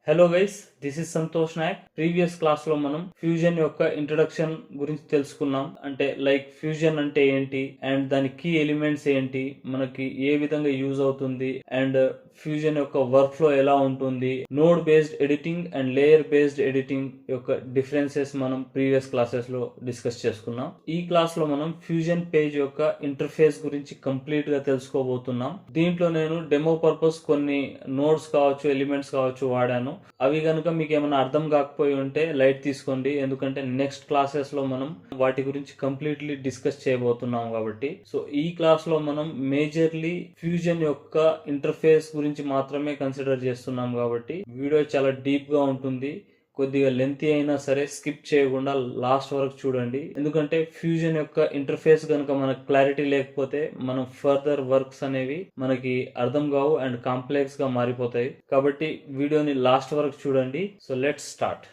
Hello guys, this is Santosh Nayak. Previous class లో మనం fusion యొక్క ఇంట్రడక్షన్ గురించి తెలుసుకున్నాం. అంటే లైక్ ఫ్యూజన్ అంటే ఏంటి అండ్ దాని కీ ఎలిమెంట్స్ ఏంటి, మనకి ఏ విధంగా యూజ్ అవుతుంది అండ్ ఫ్యూజన్ యొక్క వర్క్ ఫ్లో ఎలా ఉంటుంది, node based editing and layer based editing యొక్క డిఫరెన్సెస్ మనం ప్రీవియస్ క్లాసెస్ లో డిస్కస్ చేసుకున్నాం. ఈ క్లాస్ లో మనం ఫ్యూజన్ పేజ్ యొక్క ఇంటర్ఫేస్ గురించి కంప్లీట్ గా తెలుసుకోబోతున్నాం. దీంట్లో నేను డెమో పర్పస్ కొన్ని నోడ్స్ కావచ్చు, ఎలిమెంట్స్ కావచ్చు వాడాను. అవి కనుక మీకు ఏమైనా అర్థం కాకపోయి ఉంటే లైట్ తీసుకోండి, ఎందుకంటే నెక్స్ట్ క్లాసెస్ లో మనం వాటి గురించి కంప్లీట్లీ డిస్కస్ చేయబోతున్నాం కాబట్టి. సో ఈ క్లాస్ లో మనం మేజర్లీ ఫ్యూజన్ యొక్క ఇంటర్ఫేస్ గురించి మాత్రమే కన్సిడర్ చేస్తున్నాం కాబట్టి వీడియో చాలా డీప్ గా ఉంటుంది. కొద్దిగా లెంతీ అయినా సరే స్కిప్ చేయకుండా లాస్ట్ వరకు చూడండి, ఎందుకంటే ఫ్యూజన్ యొక్క ఇంటర్ఫేస్ కనుక మనకు క్లారిటీ లేకపోతే మనం ఫర్దర్ వర్క్స్ అనేవి మనకి అర్థం కావు అండ్ కాంప్లెక్స్ గా మారిపోతాయి. కాబట్టి వీడియోని లాస్ట్ వరకు చూడండి. So let's start.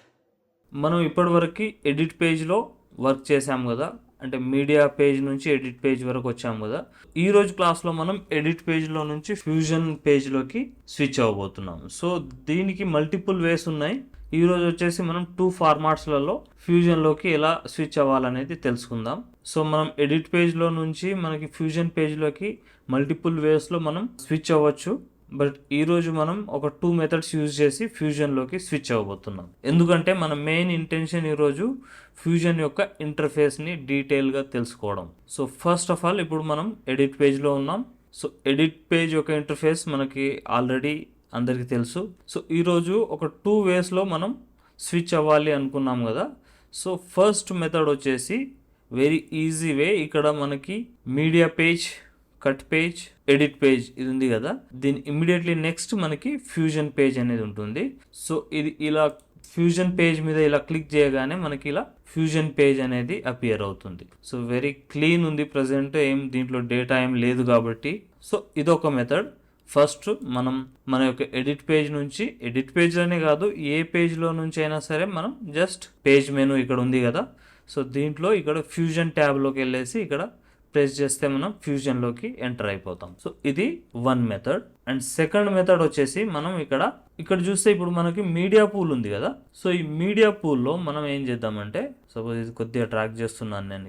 మనం ఇప్పటి వరకు ఎడిట్ పేజ్లో వర్క్ చేసాం కదా, అంటే మీడియా పేజ్ నుంచి ఎడిట్ పేజ్ వరకు వచ్చాము కదా. ఈ రోజు క్లాస్లో మనం ఎడిట్ పేజ్లో నుంచి ఫ్యూజన్ పేజ్లోకి స్విచ్ అవ్వబోతున్నాం. సో దీనికి మల్టిపుల్ వేస్ ఉన్నాయి. ఈ రోజు వచ్చేసి మనం 2 ఫార్మాట్స్లలో ఫ్యూజన్లోకి ఎలా స్విచ్ అవ్వాలనేది తెలుసుకుందాం. సో మనం ఎడిట్ పేజ్లో నుంచి మనకి ఫ్యూజన్ పేజ్లోకి మల్టిపుల్ వేస్లో మనం స్విచ్ అవ్వచ్చు. బట్ ఈరోజు మనం ఒక 2 మెథడ్స్ యూజ్ చేసి ఫ్యూజన్లోకి స్విచ్ అవ్వబోతున్నాం. ఎందుకంటే మన మెయిన్ ఇంటెన్షన్ ఈరోజు ఫ్యూజన్ యొక్క ఇంటర్ఫేస్ని డీటెయిల్గా తెలుసుకోవడం. సో ఫస్ట్ ఆఫ్ ఆల్ ఇప్పుడు మనం ఎడిట్ పేజ్లో ఉన్నాం. సో ఎడిట్ పేజ్ యొక్క ఇంటర్ఫేస్ మనకి ఆల్రెడీ అందరికీ తెలుసు. సో ఈరోజు ఒక 2 వేస్లో మనం స్విచ్ అవ్వాలి అనుకున్నాం కదా. సో ఫస్ట్ మెథడ్ వచ్చేసి వెరీ ఈజీ వే. ఇక్కడ మనకి media page, cut page, edit page ఇది ఉంది కదా, దీని ఇమ్మీడియట్లీ నెక్స్ట్ మనకి ఫ్యూజన్ పేజ్ అనేది ఉంటుంది. సో ఇది ఇలా ఫ్యూజన్ పేజ్ మీద ఇలా క్లిక్ చేయగానే మనకి ఇలా ఫ్యూజన్ పేజ్ అనేది అపియర్ అవుతుంది. సో వెరీ క్లీన్ ఉంది, ప్రజెంట్ ఏం దీంట్లో డేటా ఏం లేదు కాబట్టి. సో ఇదొక మెథడ్. ఫస్ట్ మనం మన యొక్క ఎడిట్ పేజ్ నుంచి, ఎడిట్ పేజ్లోనే కాదు ఏ పేజ్లో నుంచి అయినా సరే మనం జస్ట్ పేజ్ మెనూ ఇక్కడ ఉంది కదా, సో దీంట్లో ఇక్కడ ఫ్యూజన్ ట్యాబ్లోకి వెళ్ళేసి ఇక్కడ ప్రెస్ చేస్తే మనం ఫ్యూజన్లోకి ఎంటర్ అయిపోతాం. సో ఇది one method. And second method వచ్చేసి మనం ఇక్కడ చూస్తే ఇప్పుడు మనకి మీడియా పూల్ ఉంది కదా. సో ఈ మీడియా పూల్లో మనం ఏం చేద్దామంటే, సపోజ్ ఇది కొద్దిగా ట్రాక్ చేస్తున్నాను నేను,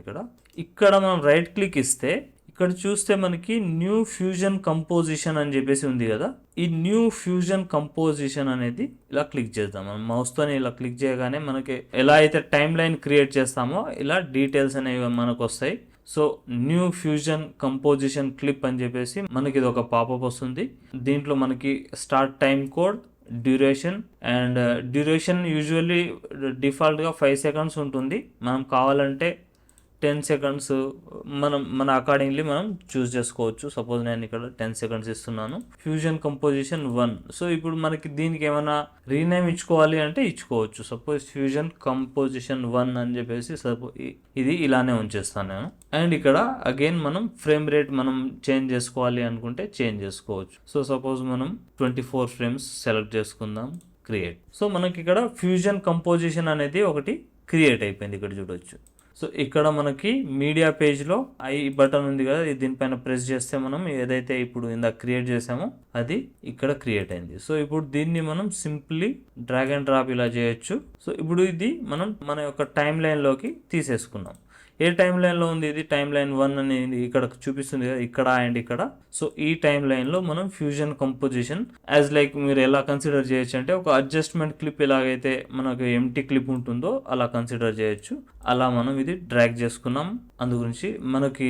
ఇక్కడ మనం రైట్ క్లిక్ ఇస్తే ఇక్కడ చూస్తే మనకి న్యూ ఫ్యూజన్ కంపోజిషన్ అని చెప్పేసి ఉంది కదా. ఈ న్యూ ఫ్యూజన్ కంపోజిషన్ అనేది ఇలా క్లిక్ చేద్దాం. మనం మౌస్తోనే ఇలా క్లిక్ చేయగానే మనకి ఎలా అయితే టైం లైన్ క్రియేట్ చేస్తామో ఇలా డీటెయిల్స్ అనేవి మనకు వస్తాయి. So new fusion composition clip అని చెప్పేసి మనకి ఇది ఒక పాపప్ వస్తుంది. దీంట్లో మనకి start time code, duration and duration usually డిఫాల్ట్గా 5 సెకండ్స్ ఉంటుంది. మనం కావాలంటే 10 సెకండ్స్ మన అకార్డింగ్లీ మనం చూస్ చేసుకోవచ్చు. సపోజ్ నేను ఇక్కడ 10 సెకండ్స్ ఇస్తున్నాను. Fusion composition 1. సో ఇప్పుడు మనకి దీనికి ఏమైనా రీనేమ్ ఇచ్చుకోవాలి అంటే ఇచ్చుకోవచ్చు. సపోజ్ ఫ్యూజన్ కంపోజిషన్ 1 అని చెప్పేసి ఇది ఇలానే ఉంచేస్తాను నేను. అండ్ ఇక్కడ అగైన్ మనం ఫ్రేమ్ రేట్ మనం చేంజ్ చేసుకోవాలి అనుకుంటే చేంజ్ చేసుకోవచ్చు. సో సపోజ్ మనం 24 ఫ్రేమ్స్ సెలెక్ట్ చేసుకుందాం, క్రియేట్. సో మనకి ఇక్కడ ఫ్యూజన్ కంపోజిషన్ అనేది ఒకటి క్రియేట్ అయిపోయింది, ఇక్కడ చూడొచ్చు. సో ఇక్కడ మనకి మీడియా పేజ్లో ఐ బటన్ ఉంది కదా, దీనిపైన ప్రెస్ చేస్తే మనం ఏదైతే ఇప్పుడు ఇందాక క్రియేట్ చేసామో అది ఇక్కడ క్రియేట్ అయింది. సో ఇప్పుడు దీన్ని మనం సింప్లీ డ్రాగ్ అండ్ డ్రాప్ ఇలా చేయొచ్చు. సో ఇప్పుడు ఇది మనం మన యొక్క టైం లైన్లోకి తీసేసుకున్నాం. ఏ టైం లైన్లో ఉంది ఇది? టైం లైన్ 1 అనేది ఇక్కడ చూపిస్తుంది కదా, ఇక్కడ అండ్ ఇక్కడ. సో ఈ టైం లైన్లో మనం ఫ్యూజన్ కంపోజిషన్ యాజ్ లైక్ మీరు ఎలా కన్సిడర్ చేయొచ్చు అంటే ఒక అడ్జస్ట్మెంట్ క్లిప్ ఎలాగైతే మనకు ఎంటీ క్లిప్ ఉంటుందో అలా కన్సిడర్ చేయొచ్చు. అలా మనం ఇది డ్రాగ్ చేసుకున్నాం. అందు గురించి మనకి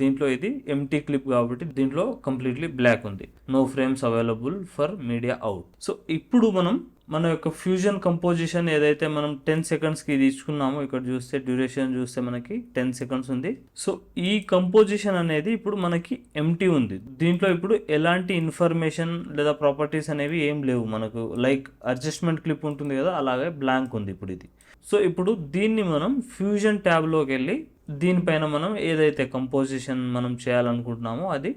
దీంట్లో ఇది ఎంటీ క్లిప్ కాబట్టి దీంట్లో కంప్లీట్లీ బ్లాక్ ఉంది. No frames available for media out. So ఇప్పుడు మనం మన యొక్క ఫ్యూజన్ కంపోజిషన్ ఏదైతే మనం 10 సెకండ్స్కి ఇది ఇచ్చుకున్నామో, ఇక్కడ చూస్తే డ్యూరేషన్ చూస్తే మనకి 10 సెకండ్స్ ఉంది. సో ఈ కంపోజిషన్ అనేది ఇప్పుడు మనకి ఎంటీ ఉంది. దీంట్లో ఇప్పుడు ఎలాంటి ఇన్ఫర్మేషన్ లేదా ప్రాపర్టీస్ అనేవి ఏం లేవు మనకు. లైక్ అడ్జస్ట్మెంట్ క్లిప్ ఉంటుంది కదా, అలాగే బ్లాంక్ ఉంది ఇప్పుడు ఇది. సో ఇప్పుడు దీన్ని మనం ఫ్యూజన్ ట్యాబ్లోకి వెళ్ళి దీనిపైన మనం ఏదైతే కంపోజిషన్ మనం చేయాలనుకుంటున్నామో అది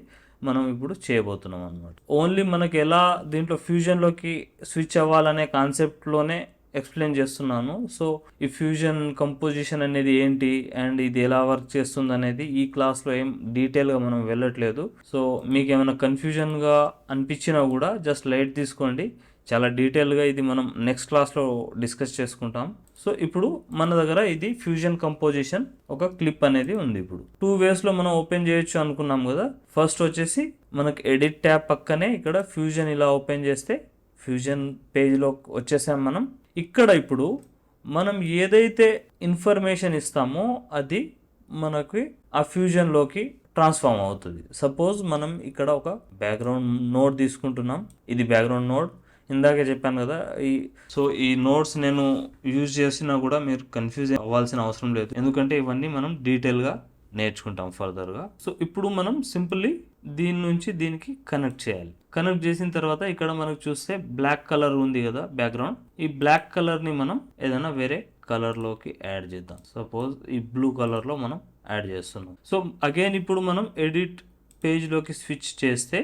మనం ఇప్పుడు చేయబోతున్నాం అనమాట. ఓన్లీ మనకి ఎలా దీంట్లో ఫ్యూజన్లోకి స్విచ్ అవ్వాలనే కాన్సెప్ట్లోనే ఎక్స్ప్లెయిన్ చేస్తున్నాను. సో ఈ ఫ్యూజన్ కంపోజిషన్ అనేది ఏంటి అండ్ ఇది ఎలా వర్క్ చేస్తుంది అనేది ఈ క్లాస్లో ఏం డీటెయిల్గా మనం వెళ్ళట్లేదు. సో మీకు ఏమైనా కన్ఫ్యూజన్గా అనిపించినా కూడా జస్ట్ లైట్ తీసుకోండి. చాలా డీటెయిల్గా ఇది మనం నెక్స్ట్ క్లాస్లో డిస్కస్ చేసుకుంటాం. సో ఇప్పుడు మన దగ్గర ఇది ఫ్యూజన్ కంపోజిషన్ ఒక క్లిప్ అనేది ఉంది. ఇప్పుడు 2 వేస్లో మనం ఓపెన్ చేయొచ్చు అనుకున్నాం కదా. ఫస్ట్ వచ్చేసి మనకి ఎడిట్ ట్యాబ్ పక్కనే ఇక్కడ ఫ్యూజన్ ఇలా ఓపెన్ చేస్తే ఫ్యూజన్ పేజ్లో వచ్చేసాం మనం. ఇక్కడ ఇప్పుడు మనం ఏదైతే ఇన్ఫర్మేషన్ ఇస్తామో అది మనకి ఆ ఫ్యూజన్లోకి ట్రాన్స్ఫార్మ్ అవుతుంది. సపోజ్ మనం ఇక్కడ ఒక బ్యాక్గ్రౌండ్ నోడ్ తీసుకుంటున్నాం. ఇది బ్యాక్గ్రౌండ్ నోడ్, ఇందాకే చెప్పాను కదా. ఈ నోడ్స్ నేను యూజ్ చేసినా కూడా మీరు కన్ఫ్యూజ్ అవ్వాల్సిన అవసరం లేదు, ఎందుకంటే ఇవన్నీ మనం డీటెయిల్గా నేర్చుకుంటాం ఫర్దర్గా. సో ఇప్పుడు మనం సింపుల్లీ దీని నుంచి దీనికి కనెక్ట్ చేయాలి. కనెక్ట్ చేసిన తర్వాత ఇక్కడ మనకు చూస్తే బ్లాక్ కలర్ ఉంది కదా బ్యాక్గ్రౌండ్. ఈ బ్లాక్ కలర్ని మనం ఏదైనా వేరే కలర్లోకి యాడ్ చేద్దాం. సపోజ్ ఈ బ్లూ కలర్లో మనం యాడ్ చేస్తున్నాం. సో అగైన్ ఇప్పుడు మనం ఎడిట్ పేజ్లోకి స్విచ్ చేస్తే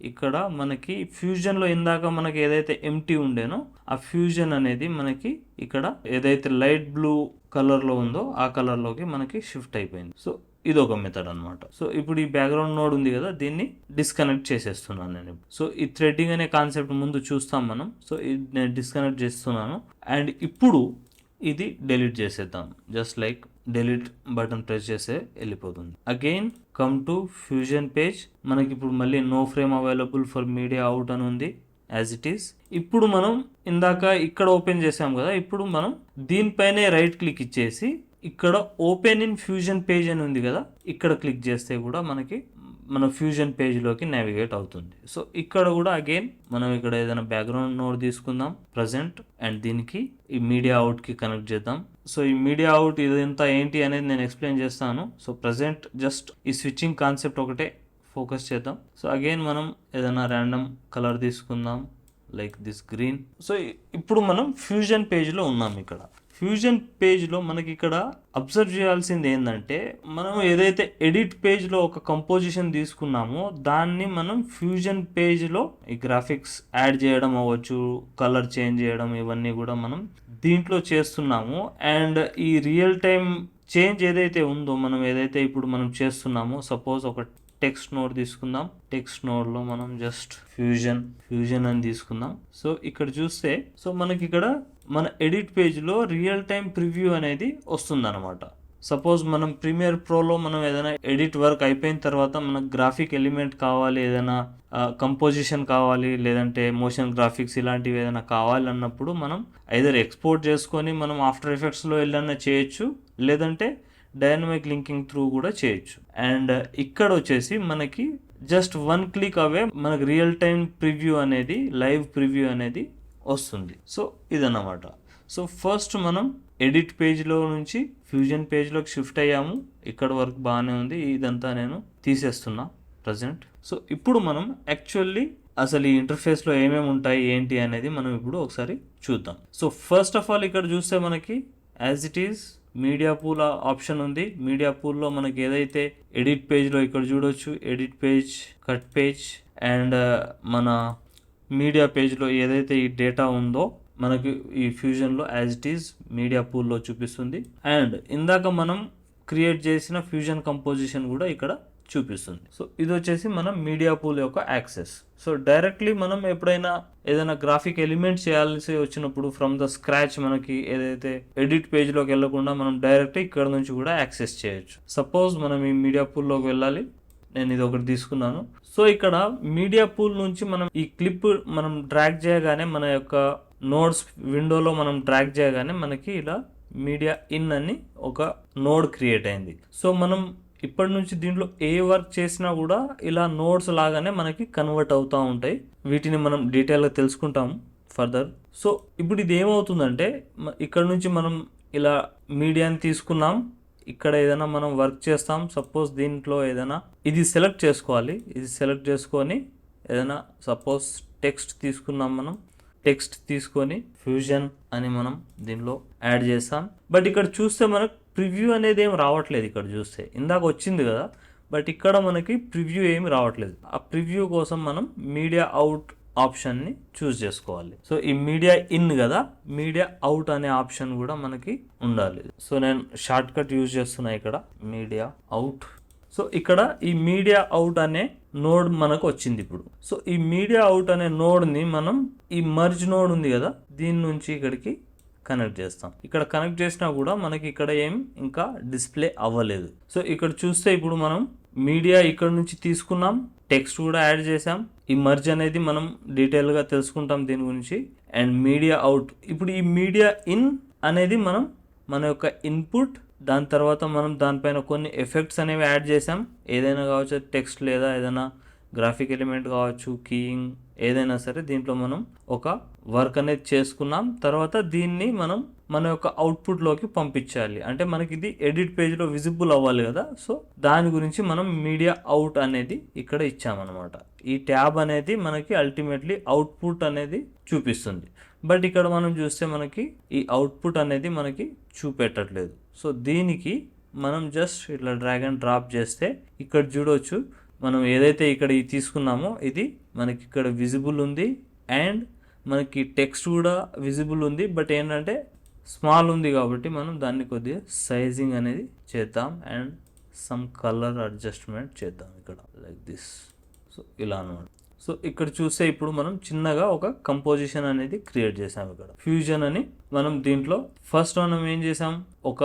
ఇక్కడ మనకి ఫ్యూజన్లో ఇందాక మనకి ఏదైతే ఎంటీ ఉండేనో ఆ ఫ్యూజన్ అనేది మనకి ఇక్కడ ఏదైతే లైట్ బ్లూ కలర్లో ఉందో ఆ కలర్లోకి మనకి షిఫ్ట్ అయిపోయింది. సో ఇది ఒక మెథడ్ అనమాట. సో ఇప్పుడు ఈ బ్యాక్గ్రౌండ్ నోడ్ ఉంది కదా, దీన్ని డిస్కనెక్ట్ చేసేస్తున్నాను నేను. సో ఈ థ్రెడ్డింగ్ అనే కాన్సెప్ట్ ముందు చూస్తాం మనం. సో ఇది నేను డిస్కనెక్ట్ చేస్తున్నాను. అండ్ ఇప్పుడు ఇది డెలీట్ చేసేద్దాం. Just like delete button press చేస్తే వెళ్ళిపోతుంది. Again come to fusion page. మనకి ఇప్పుడు మళ్ళీ no frame available for media out అని ఉంది యాజ్ ఇట్ ఈస్. ఇప్పుడు మనం ఇందాక ఇక్కడ ఓపెన్ చేసాం కదా, ఇప్పుడు మనం దీనిపైనే రైట్ క్లిక్ ఇచ్చేసి ఇక్కడ ఓపెన్ ఇన్ ఫ్యూజన్ పేజ్ అని ఉంది కదా, ఇక్కడ క్లిక్ చేస్తే కూడా మనకి మన ఫ్యూజన్ పేజ్లోకి నావిగేట్ అవుతుంది. సో ఇక్కడ కూడా అగైన్ మనం ఇక్కడ ఏదైనా బ్యాక్గ్రౌండ్ నోడ్ తీసుకుందాం ప్రజెంట్, అండ్ దీనికి ఈ మీడియా అవుట్కి కనెక్ట్ చేద్దాం. సో ఈ మీడియా అవుట్ ఇదంతా ఏంటి అనేది నేను ఎక్స్ప్లెయిన్ చేస్తాను. సో ప్రజెంట్ జస్ట్ ఈ స్విచ్చింగ్ కాన్సెప్ట్ ఒకటే ఫోకస్ చేద్దాం. సో అగైన్ మనం ఏదైనా ర్యాండమ్ కలర్ తీసుకుందాం లైక్ దిస్ గ్రీన్. సో ఇప్పుడు మనం ఫ్యూజన్ పేజ్లో ఉన్నాం. ఇక్కడ ఫ్యూజన్ పేజ్లో మనకి ఇక్కడ అబ్జర్వ్ చేయాల్సింది ఏంటంటే, మనం ఏదైతే ఎడిట్ పేజ్లో ఒక కంపోజిషన్ తీసుకున్నామో దాన్ని మనం ఫ్యూజన్ పేజ్లో ఈ గ్రాఫిక్స్ యాడ్ చేయడం అవ్వచ్చు, కలర్ చేంజ్ చేయడం, ఇవన్నీ కూడా మనం దీంట్లో చేస్తున్నాము. అండ్ ఈ రియల్ టైం చేంజ్ ఏదైతే ఉందో, మనం ఏదైతే ఇప్పుడు మనం చేస్తున్నామో, సపోజ్ ఒక టెక్స్ట్ నోడ్ తీసుకుందాం. టెక్స్ట్ నోడ్లో మనం జస్ట్ ఫ్యూజన్ అని తీసుకుందాం. సో ఇక్కడ చూస్తే సో మనకి ఇక్కడ మన ఎడిట్ పేజ్లో రియల్ టైం ప్రివ్యూ అనేది వస్తుంది అనమాట. సపోజ్ మనం ప్రీమియర్ ప్రోలో మనం ఏదైనా ఎడిట్ వర్క్ అయిపోయిన తర్వాత మనకు గ్రాఫిక్ ఎలిమెంట్ కావాలి, ఏదైనా కంపోజిషన్ కావాలి, లేదంటే మోషన్ గ్రాఫిక్స్ ఇలాంటివి ఏదైనా కావాలి అన్నప్పుడు మనం ఐదర్ ఎక్స్పోర్ట్ చేసుకొని మనం ఆఫ్టర్ ఎఫెక్ట్స్లో వెళ్ళినా చేయొచ్చు, లేదంటే డైనమిక్ లింకింగ్ త్రూ కూడా చేయొచ్చు. అండ్ ఇక్కడ వచ్చేసి మనకి జస్ట్ 1 క్లిక్ అవే మనకి రియల్ టైం ప్రివ్యూ అనేది, లైవ్ ప్రివ్యూ అనేది వస్తుంది. సో ఇదన్నమాట. సో ఫస్ట్ మనం ఎడిట్ పేజ్లో నుంచి ఫ్యూజన్ పేజ్లోకి షిఫ్ట్ అయ్యాము. ఇక్కడ వరకు బాగానే ఉంది, ఇదంతా నేను తీసేస్తున్నా ప్రజెంట్. సో ఇప్పుడు మనం యాక్చువల్లీ అసలు ఈ ఇంటర్ఫేస్లో ఏమేమి ఉంటాయి ఏంటి అనేది మనం ఇప్పుడు ఒకసారి చూద్దాం. సో ఫస్ట్ ఆఫ్ ఆల్ ఇక్కడ చూస్తే మనకి as it is media pool option ఉంది. మీడియా పూల్లో మనకి ఏదైతే ఎడిట్ పేజ్లో ఇక్కడ చూడొచ్చు, edit page, cut page, and మన మీడియా పేజ్లో ఏదైతే ఈ డేటా ఉందో మనకి ఈ ఫ్యూజన్లో యాజ్ ఇట్ ఈజ్ మీడియా పూల్లో చూపిస్తుంది. అండ్ ఇందాక మనం క్రియేట్ చేసిన ఫ్యూజన్ కంపోజిషన్ కూడా ఇక్కడ చూపిస్తుంది. సో ఇది వచ్చేసి మనం మీడియా పూల్ యొక్క యాక్సెస్. సో డైరెక్ట్లీ మనం ఎప్పుడైనా ఏదైనా గ్రాఫిక్ ఎలిమెంట్ చేయాల్సి వచ్చినప్పుడు ఫ్రమ్ ద స్క్రాచ్ మనకి ఏదైతే ఎడిట్ పేజ్లోకి వెళ్ళకుండా మనం డైరెక్ట్ ఇక్కడ నుంచి కూడా యాక్సెస్ చేయొచ్చు. సపోజ్ మనం ఈ మీడియా పూల్లోకి వెళ్ళాలి, నేను ఇది ఒకటి తీసుకున్నాను. సో ఇక్కడ మీడియా పూల్ నుంచి మనం ఈ క్లిప్ మనం డ్రాగ్ చేయగానే మన యొక్క నోడ్స్ విండోలో మనం డ్రాగ్ చేయగానే మనకి ఇలా మీడియా ఇన్ అని ఒక నోడ్ క్రియేట్ అయింది. సో మనం ఇప్పటి నుంచి దీంట్లో ఏ వర్క్ చేసినా కూడా ఇలా నోడ్స్ లాగానే మనకి కన్వర్ట్ అవుతూ ఉంటాయి. వీటిని మనం డీటెయిల్గా తెలుసుకుంటాము ఫర్దర్. సో ఇప్పుడు ఇది ఏమవుతుందంటే, ఇక్కడ నుంచి మనం ఇలా మీడియాని తీసుకున్నాం, ఇక్కడ ఏదైనా మనం వర్క్ చేస్తాం. సపోజ్ దీంట్లో ఏదైనా ఇది సెలెక్ట్ చేసుకోవాలి. ఇది సెలెక్ట్ చేసుకొని ఏదైనా సపోజ్ టెక్స్ట్ తీసుకున్నాం. మనం టెక్స్ట్ తీసుకొని ఫ్యూజన్ అని మనం దీనిలో యాడ్ చేస్తాం. బట్ ఇక్కడ చూస్తే మనకు ప్రివ్యూ అనేది ఏం రావట్లేదు. ఇక్కడ చూస్తే ఇందాక వచ్చింది కదా, బట్ ఇక్కడ మనకి ప్రివ్యూ ఏమి రావట్లేదు. ఆ ప్రివ్యూ కోసం మనం మీడియా అవుట్ ఆప్షన్ని చూస్ చేసుకోవాలి. సో ఈ మీడియా ఇన్ కదా, మీడియా అవుట్ అనే ఆప్షన్ కూడా మనకి ఉండాలి. సో నేను షార్ట్ కట్ యూజ్ చేస్తున్నా ఇక్కడ మీడియా అవుట్. సో ఇక్కడ ఈ మీడియా అవుట్ అనే నోడ్ మనకు వచ్చింది ఇప్పుడు. సో ఈ మీడియా అవుట్ అనే నోడ్ని మనం ఈ మర్జ్ నోడ్ ఉంది కదా దీని నుంచి ఇక్కడికి కనెక్ట్ చేస్తాం. ఇక్కడ కనెక్ట్ చేసినా కూడా మనకి ఇక్కడ ఏం ఇంకా డిస్ప్లే అవ్వలేదు. సో ఇక్కడ చూస్తే ఇప్పుడు మనం మీడియా ఇక్కడ నుంచి తీసుకున్నాం, టెక్స్ట్ కూడా యాడ్ చేసాం. ఈ మర్జ్ అనేది మనం డీటెయిల్గా తెలుసుకుంటాం దీని గురించి. అండ్ మీడియా అవుట్, ఇప్పుడు ఈ మీడియా ఇన్ అనేది మనం మన యొక్క ఇన్పుట్, దాని తర్వాత మనం దానిపైన కొన్ని ఎఫెక్ట్స్ అనేవి యాడ్ చేసాం. ఏదైనా కావచ్చు, టెక్స్ట్ లేదా ఏదైనా గ్రాఫిక్ ఎలిమెంట్ కావచ్చు, కీయింగ్ ఏదైనా సరే దీంట్లో మనం ఒక వర్క్ అనేది చేసుకున్నాం. తర్వాత దీన్ని మనం మన యొక్క అవుట్పుట్లోకి పంపించాలి. అంటే మనకి ఇది ఎడిట్ పేజ్లో విజిబుల్ అవ్వాలి కదా. సో దాని గురించి మనం మీడియా అవుట్ అనేది ఇక్కడ ఇచ్చామన్నమాట. ఈ ట్యాబ్ అనేది మనకి అల్టిమేట్లీ అవుట్పుట్ అనేది చూపిస్తుంది. బట్ ఇక్కడ మనం చూస్తే మనకి ఈ అవుట్పుట్ అనేది మనకి చూపెట్టట్లేదు. సో దీనికి మనం జస్ట్ ఇట్లా డ్రాగ్ అండ్ డ్రాప్ చేస్తే ఇక్కడ చూడవచ్చు, మనం ఏదైతే ఇక్కడ తీసుకున్నామో ఇది మనకి ఇక్కడ విజిబుల్ ఉంది. అండ్ మనకి టెక్స్ట్ కూడా విజిబుల్ ఉంది. బట్ ఏంటంటే స్మాల్ ఉంది కాబట్టి మనం దాన్ని కొద్దిగా సైజింగ్ అనేది చేద్దాం అండ్ సమ్ కలర్ అడ్జస్ట్మెంట్ చేద్దాం ఇక్కడ లైక్ దిస్. సో ఇలా అనమాట. సో ఇక్కడ చూస్తే ఇప్పుడు మనం చిన్నగా ఒక కంపోజిషన్ అనేది క్రియేట్ చేసాం. ఇక్కడ ఫ్యూజన్ అని మనం దీంట్లో ఫస్ట్ మనం ఏం చేసాం, ఒక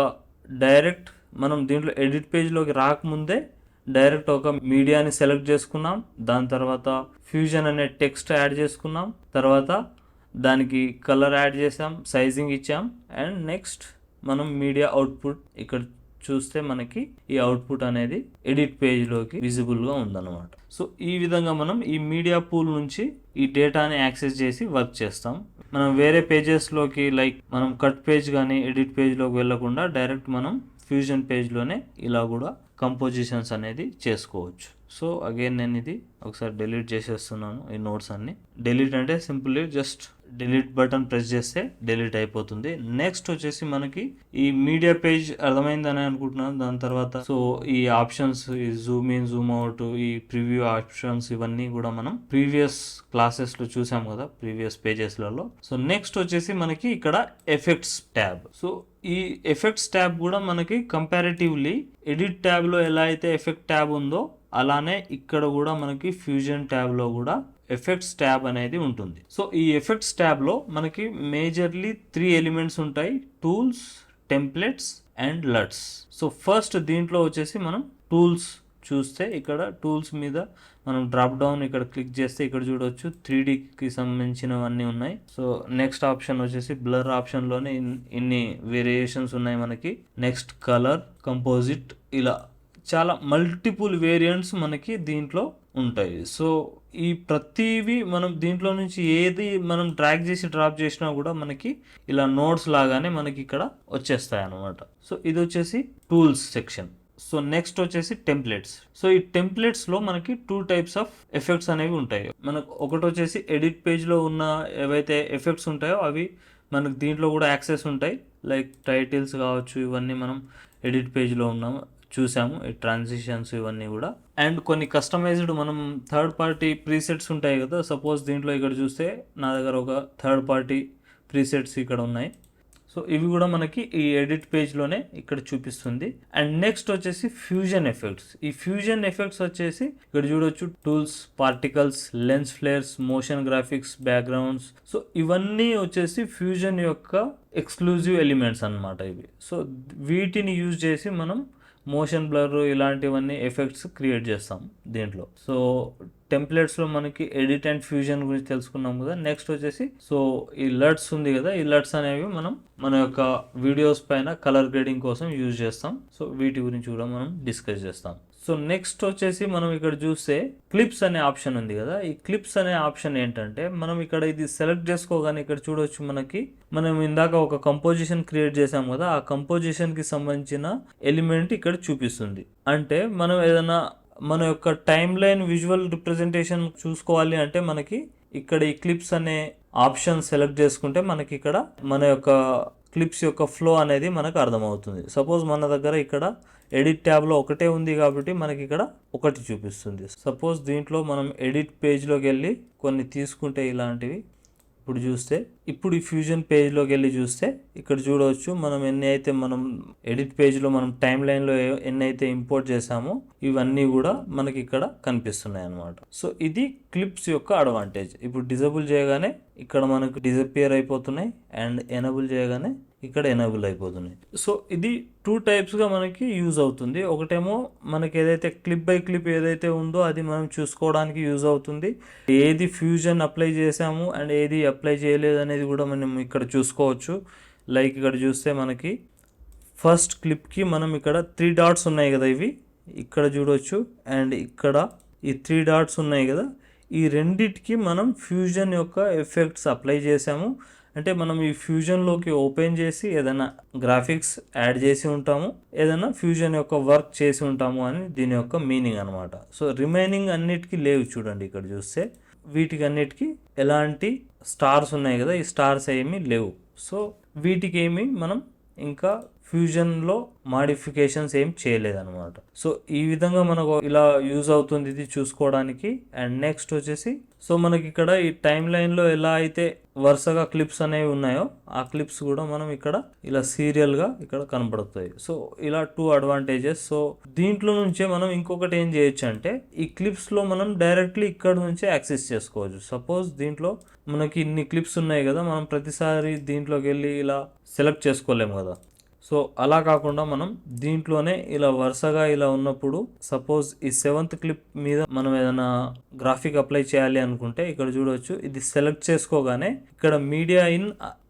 డైరెక్ట్ మనం దీంట్లో ఎడిట్ పేజ్లోకి రాకముందే డైరెక్ట్ ఒక మీడియాని సెలెక్ట్ చేసుకున్నాం. దాని తర్వాత ఫ్యూజన్ అనే టెక్స్ట్ యాడ్ చేసుకున్నాం. తర్వాత దానికి కలర్ యాడ్ చేసాం, సైజింగ్ ఇచ్చాం. అండ్ నెక్స్ట్ మనం మీడియా అవుట్పుట్ ఇక్కడ చూస్తే మనకి ఈ అవుట్పుట్ అనేది ఎడిట్ పేజ్లోకి విజిబుల్గా ఉందన్నమాట. సో ఈ విధంగా మనం ఈ మీడియా పూల్ నుంచి ఈ డేటాని యాక్సెస్ చేసి వర్క్ చేస్తాం. మనం వేరే పేజెస్లోకి లైక్ మనం కట్ పేజ్ కానీ ఎడిట్ పేజ్లోకి వెళ్ళకుండా డైరెక్ట్ మనం ఫ్యూజన్ పేజ్లోనే ఇలా కూడా కంపోజిషన్స్ అనేది చేసుకోవచ్చు. సో అగైన్ నేను ఇది ఒకసారి డిలీట్ చేసేస్తున్నాను ఈ నోట్స్ అన్ని. డిలీట్ అంటే simply just delete button press చేస్తే డిలీట్ అయిపోతుంది. నెక్స్ట్ వచ్చేసి మనకి ఈ మీడియా పేజ్ అర్థమైందని అనుకుంటున్నాను. దాని తర్వాత సో ఈ ఆప్షన్స్, ఈ జూమ్ ఇన్, జూమ్ అవుట్, ఈ ప్రివ్యూ ఆప్షన్స్ ఇవన్నీ కూడా మనం ప్రీవియస్ క్లాసెస్లో చూసాం కదా, ప్రీవియస్ పేజెస్లలో. సో నెక్స్ట్ వచ్చేసి మనకి ఇక్కడ ఎఫెక్ట్స్ ట్యాబ్. సో ఈ ఎఫెక్ట్స్ ట్యాబ్ కూడా మనకి కంపారిటివ్లీ ఎడిట్ ట్యాబ్లో ఎలా అయితే ఎఫెక్ట్ ట్యాబ్ ఉందో అలానే ఇక్కడ కూడా మనకి ఫ్యూజన్ ట్యాబ్లో కూడా ఎఫెక్ట్స్ ట్యాబ్ అనేది ఉంటుంది. సో ఈ ఎఫెక్ట్స్ ట్యాబ్లో మనకి మేజర్లీ 3 ఎలిమెంట్స్ ఉంటాయి: tools, templates and లట్స్. So first దీంట్లో వచ్చేసి మనం టూల్స్ చూస్తే ఇక్కడ టూల్స్ మీద మనం డ్రాప్ డౌన్ ఇక్కడ క్లిక్ చేస్తే ఇక్కడ చూడవచ్చు 3Dకి సంబంధించినవన్నీ ఉన్నాయి. సో నెక్స్ట్ ఆప్షన్ వచ్చేసి బ్లర్ ఆప్షన్లోనే ఇన్ని వేరియేషన్స్ ఉన్నాయి మనకి. నెక్స్ట్ కలర్, కంపోజిట్, ఇలా చాలా మల్టిపుల్ వేరియంట్స్ మనకి దీంట్లో ఉంటాయి. సో ఈ ప్రతివి మనం దీంట్లో నుంచి ఏది మనం డ్రాగ్ చేసి డ్రాప్ చేసినా కూడా మనకి ఇలా నోట్స్ లాగానే మనకి ఇక్కడ వచ్చేస్తాయి అన్నమాట. సో ఇది వచ్చేసి టూల్స్ సెక్షన్. సో నెక్స్ట్ వచ్చేసి టెంప్లెట్స్. సో ఈ టెంప్లెట్స్లో మనకి 2 టైప్స్ ఆఫ్ ఎఫెక్ట్స్ అనేవి ఉంటాయి. మనకు ఒకటి వచ్చేసి ఎడిట్ పేజ్లో ఉన్న ఏవైతే ఎఫెక్ట్స్ ఉంటాయో అవి మనకు దీంట్లో కూడా యాక్సెస్ ఉంటాయి. లైక్ టైటిల్స్ కావచ్చు, ఇవన్నీ మనం ఎడిట్ పేజ్లో ఉన్నాము చూసాము, ఈ ట్రాన్సిషన్స్ ఇవన్నీ కూడా. అండ్ కొన్ని కస్టమైజ్డ్ మనం థర్డ్ పార్టీ ప్రీసెట్స్ ఉంటాయి కదా. సపోజ్ దీంట్లో ఇక్కడ చూస్తే నా దగ్గర ఒక థర్డ్ పార్టీ ప్రీసెట్స్ ఇక్కడ ఉన్నాయి. సో ఇవి కూడా మనకి ఈ ఎడిట్ పేజ్లోనే ఇక్కడ చూపిస్తుంది. అండ్ నెక్స్ట్ వచ్చేసి ఫ్యూజన్ ఎఫెక్ట్స్. ఈ ఫ్యూజన్ ఎఫెక్ట్స్ వచ్చేసి ఇక్కడ చూడొచ్చు tools, particles, lens flares, motion graphics, backgrounds. So ఇవన్నీ వచ్చేసి ఫ్యూజన్ యొక్క ఎక్స్క్లూజివ్ ఎలిమెంట్స్ అన్నమాట ఇవి. సో వీటిని యూజ్ చేసి మనం మోషన్ బ్లర్ ఇలాంటివన్నీ ఎఫెక్ట్స్ క్రియేట్ చేస్తాం దీంట్లో. సో టెంప్లెట్స్లో మనకి ఎడిట్ అండ్ ఫ్యూజన్ గురించి తెలుసుకున్నాం కదా. నెక్స్ట్ వచ్చేసి సో ఈ లట్స్ ఉంది కదా, ఈ లట్స్ అనేవి మనం మన యొక్క వీడియోస్ పైన కలర్ గ్రేడింగ్ కోసం యూజ్ చేస్తాం. సో వీటి గురించి కూడా మనం డిస్కస్ చేస్తాం. సో నెక్స్ట్ వచ్చేసి మనం ఇక్కడ చూస్తే క్లిప్స్ అనే ఆప్షన్ ఉంది కదా. ఈ క్లిప్స్ అనే ఆప్షన్ ఏంటంటే మనం ఇక్కడ ఇది సెలెక్ట్ చేసుకోగానే ఇక్కడ చూడొచ్చు మనకి మనం ఇందాక ఒక కంపోజిషన్ క్రియేట్ చేసాం కదా, ఆ కంపోజిషన్కి సంబంధించిన ఎలిమెంట్ ఇక్కడ చూపిస్తుంది. అంటే మనం ఏదైనా మన యొక్క టైమ్ లైన్ విజువల్ రిప్రజెంటేషన్ చూసుకోవాలి అంటే మనకి ఇక్కడ ఈ క్లిప్స్ అనే ఆప్షన్ సెలెక్ట్ చేసుకుంటే మనకి ఇక్కడ మన యొక్క క్లిప్స్ యొక్క ఫ్లో అనేది మనకు అర్థమవుతుంది. సపోజ్ మన దగ్గర ఇక్కడ ఎడిట్ ట్యాబ్లో ఒకటే ఉంది కాబట్టి మనకి ఇక్కడ ఒకటి చూపిస్తుంది. సపోజ్ దీంట్లో మనం ఎడిట్ పేజ్లోకి వెళ్ళి కొన్ని తీసుకుంటే ఇలాంటివి ఇప్పుడు చూస్తే ఇప్పుడు ఈ ఫ్యూజన్ పేజ్లోకి వెళ్ళి చూస్తే ఇక్కడ చూడవచ్చు మనం ఎన్ని అయితే మనం ఎడిట్ పేజ్లో మనం టైమ్ లైన్లో ఎన్ని అయితే ఇంపోర్ట్ చేసామో ఇవన్నీ కూడా మనకి ఇక్కడ కనిపిస్తున్నాయి అన్నమాట. సో ఇది క్లిప్స్ యొక్క అడ్వాంటేజ్. ఇప్పుడు డిజేబుల్ చేయగానే ఇక్కడ మనకు డిజపియర్ అయిపోతున్నాయి అండ్ ఎనేబుల్ చేయగానే ఇక్కడ ఎనేబుల్ అయిపోతున్నాయి. సో ఇది 2 టైప్స్గా మనకి యూజ్ అవుతుంది. ఒకటేమో మనకి ఏదైతే క్లిప్ బై క్లిప్ ఏదైతే ఉందో అది మనం చూసుకోవడానికి యూజ్ అవుతుంది. ఏది ఫ్యూజన్ అప్లై చేసాము అండ్ ఏది అప్లై చేయలేదు అనేది కూడా మనం ఇక్కడ చూసుకోవచ్చు. లైక్ ఇక్కడ చూస్తే మనకి ఫస్ట్ క్లిప్కి మనం ఇక్కడ 3 డాట్స్ ఉన్నాయి కదా, ఇవి ఇక్కడ చూడవచ్చు అండ్ ఇక్కడ ఈ 3 డాట్స్ ఉన్నాయి కదా, ఈ రెండిటికి మనం ఫ్యూజన్ యొక్క ఎఫెక్ట్స్ అప్లై చేసాము. అంటే మనం ఈ ఫ్యూజన్లోకి ఓపెన్ చేసి ఏదైనా గ్రాఫిక్స్ యాడ్ చేసి ఉంటాము, ఏదైనా ఫ్యూజన్ యొక్క వర్క్ చేసి ఉంటాము అని దీని యొక్క మీనింగ్ అనమాట. సో రిమైనింగ్ అన్నిటికీ లేవు చూడండి, ఇక్కడ చూస్తే వీటికి అన్నిటికీ ఎలాంటి స్టార్స్ ఉన్నాయి కదా, ఈ స్టార్స్ ఏమీ లేవు. సో వీటికి ఏమి మనం ఇంకా ఫ్యూజన్లో మాడిఫికేషన్స్ ఏం చేయలేదన్నమాట. సో ఈ విధంగా మనకు ఇలా యూజ్ అవుతుంది ఇది చూసుకోవడానికి. అండ్ నెక్స్ట్ వచ్చేసి సో మనకి ఇక్కడ ఈ టైమ్ లైన్లో ఎలా అయితే వరుసగా క్లిప్స్ అనేవి ఉన్నాయో ఆ క్లిప్స్ కూడా మనం ఇక్కడ ఇలా సీరియల్గా ఇక్కడ కనబడుతాయి. సో ఇలా 2 అడ్వాంటేజెస్. సో దీంట్లో నుంచే మనం ఇంకొకటి ఏం చేయొచ్చు అంటే ఈ క్లిప్స్లో మనం డైరెక్ట్లీ ఇక్కడ నుంచే యాక్సెస్ చేసుకోవచ్చు. సపోజ్ దీంట్లో మనకి ఇన్ని క్లిప్స్ ఉన్నాయి కదా, మనం ప్రతిసారి దీంట్లోకి వెళ్ళి ఇలా సెలెక్ట్ చేసుకోలేము కదా. సో అలా కాకుండా మనం దీంట్లోనే ఇలా వరుసగా ఇలా ఉన్నప్పుడు సపోజ్ ఈ 7th క్లిప్ మీద మనం ఏదైనా గ్రాఫిక్ అప్లై చేయాలి అనుకుంటే ఇక్కడ చూడవచ్చు, ఇది సెలెక్ట్ చేసుకోగానే ఇక్కడ మీడియా ఇన్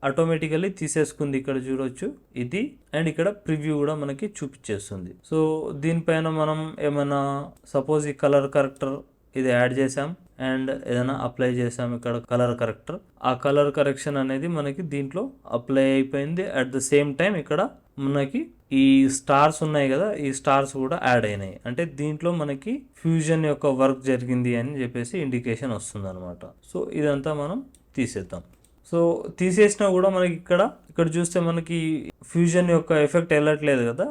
ఆటోమేటికల్లీ తీసేసుకుంది. ఇక్కడ చూడవచ్చు ఇది అండ్ ఇక్కడ ప్రివ్యూ కూడా మనకి చూపించేస్తుంది. సో దీనిపైన మనం ఏమైనా సపోజ్ ఈ కలర్ కరెక్టర్ ఇది యాడ్ చేసాం అండ్ ఏదైనా అప్లై చేసాం ఇక్కడ కలర్ కరెక్టర్, ఆ కలర్ కరెక్షన్ అనేది మనకి దీంట్లో అప్లై అయిపోయింది. అట్ ద సేమ్ టైం ఇక్కడ మనకి ఈ స్టార్స్ ఉన్నాయి కదా, ఈ స్టార్స్ కూడా యాడ్ అయినాయి. అంటే దీంట్లో మనకి ఫ్యూజన్ యొక్క వర్క్ జరిగింది అని చెప్పేసి ఇండికేషన్ వస్తుంది అనమాట. సో ఇదంతా మనం తీసేద్దాం. సో తీసేసినా కూడా మనకి ఇక్కడ చూస్తే మనకి ఫ్యూజన్ యొక్క ఎఫెక్ట్ వెళ్ళట్లేదు కదా.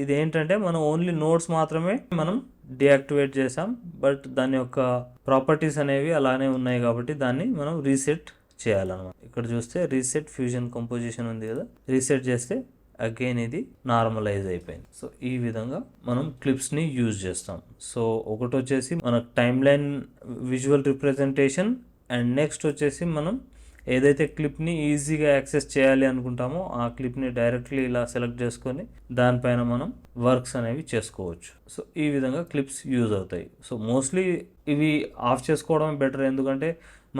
ఇది ఏంటంటే మనం ఓన్లీ నోట్స్ మాత్రమే మనం డియాక్టివేట్ చేసాం, బట్ దాని యొక్క ప్రాపర్టీస్ అనేవి అలానే ఉన్నాయి కాబట్టి దాన్ని మనం రీసెట్ చేయాలన్నమాట. ఇక్కడ చూస్తే రీసెట్ ఫ్యూజన్ కంపోజిషన్ ఉంది కదా, రీసెట్ చేస్తే అగైన్ ఇది నార్మలైజ్ అయిపోయింది. సో ఈ విధంగా మనం క్లిప్స్ని యూజ్ చేస్తాం. సో ఒకటి వచ్చేసి మన time line visual representation and next వచ్చేసి మనం ఏదైతే క్లిప్ని ఈజీగా యాక్సెస్ చేయాలి అనుకుంటామో ఆ క్లిప్ని డైరెక్ట్లీ ఇలా సెలెక్ట్ చేసుకొని దానిపైన మనం వర్క్స్ అనేవి చేసుకోవచ్చు. సో ఈ విధంగా క్లిప్స్ యూజ్ అవుతాయి. సో మోస్ట్లీ ఇవి ఆఫ్ చేసుకోవడం బెటర్, ఎందుకంటే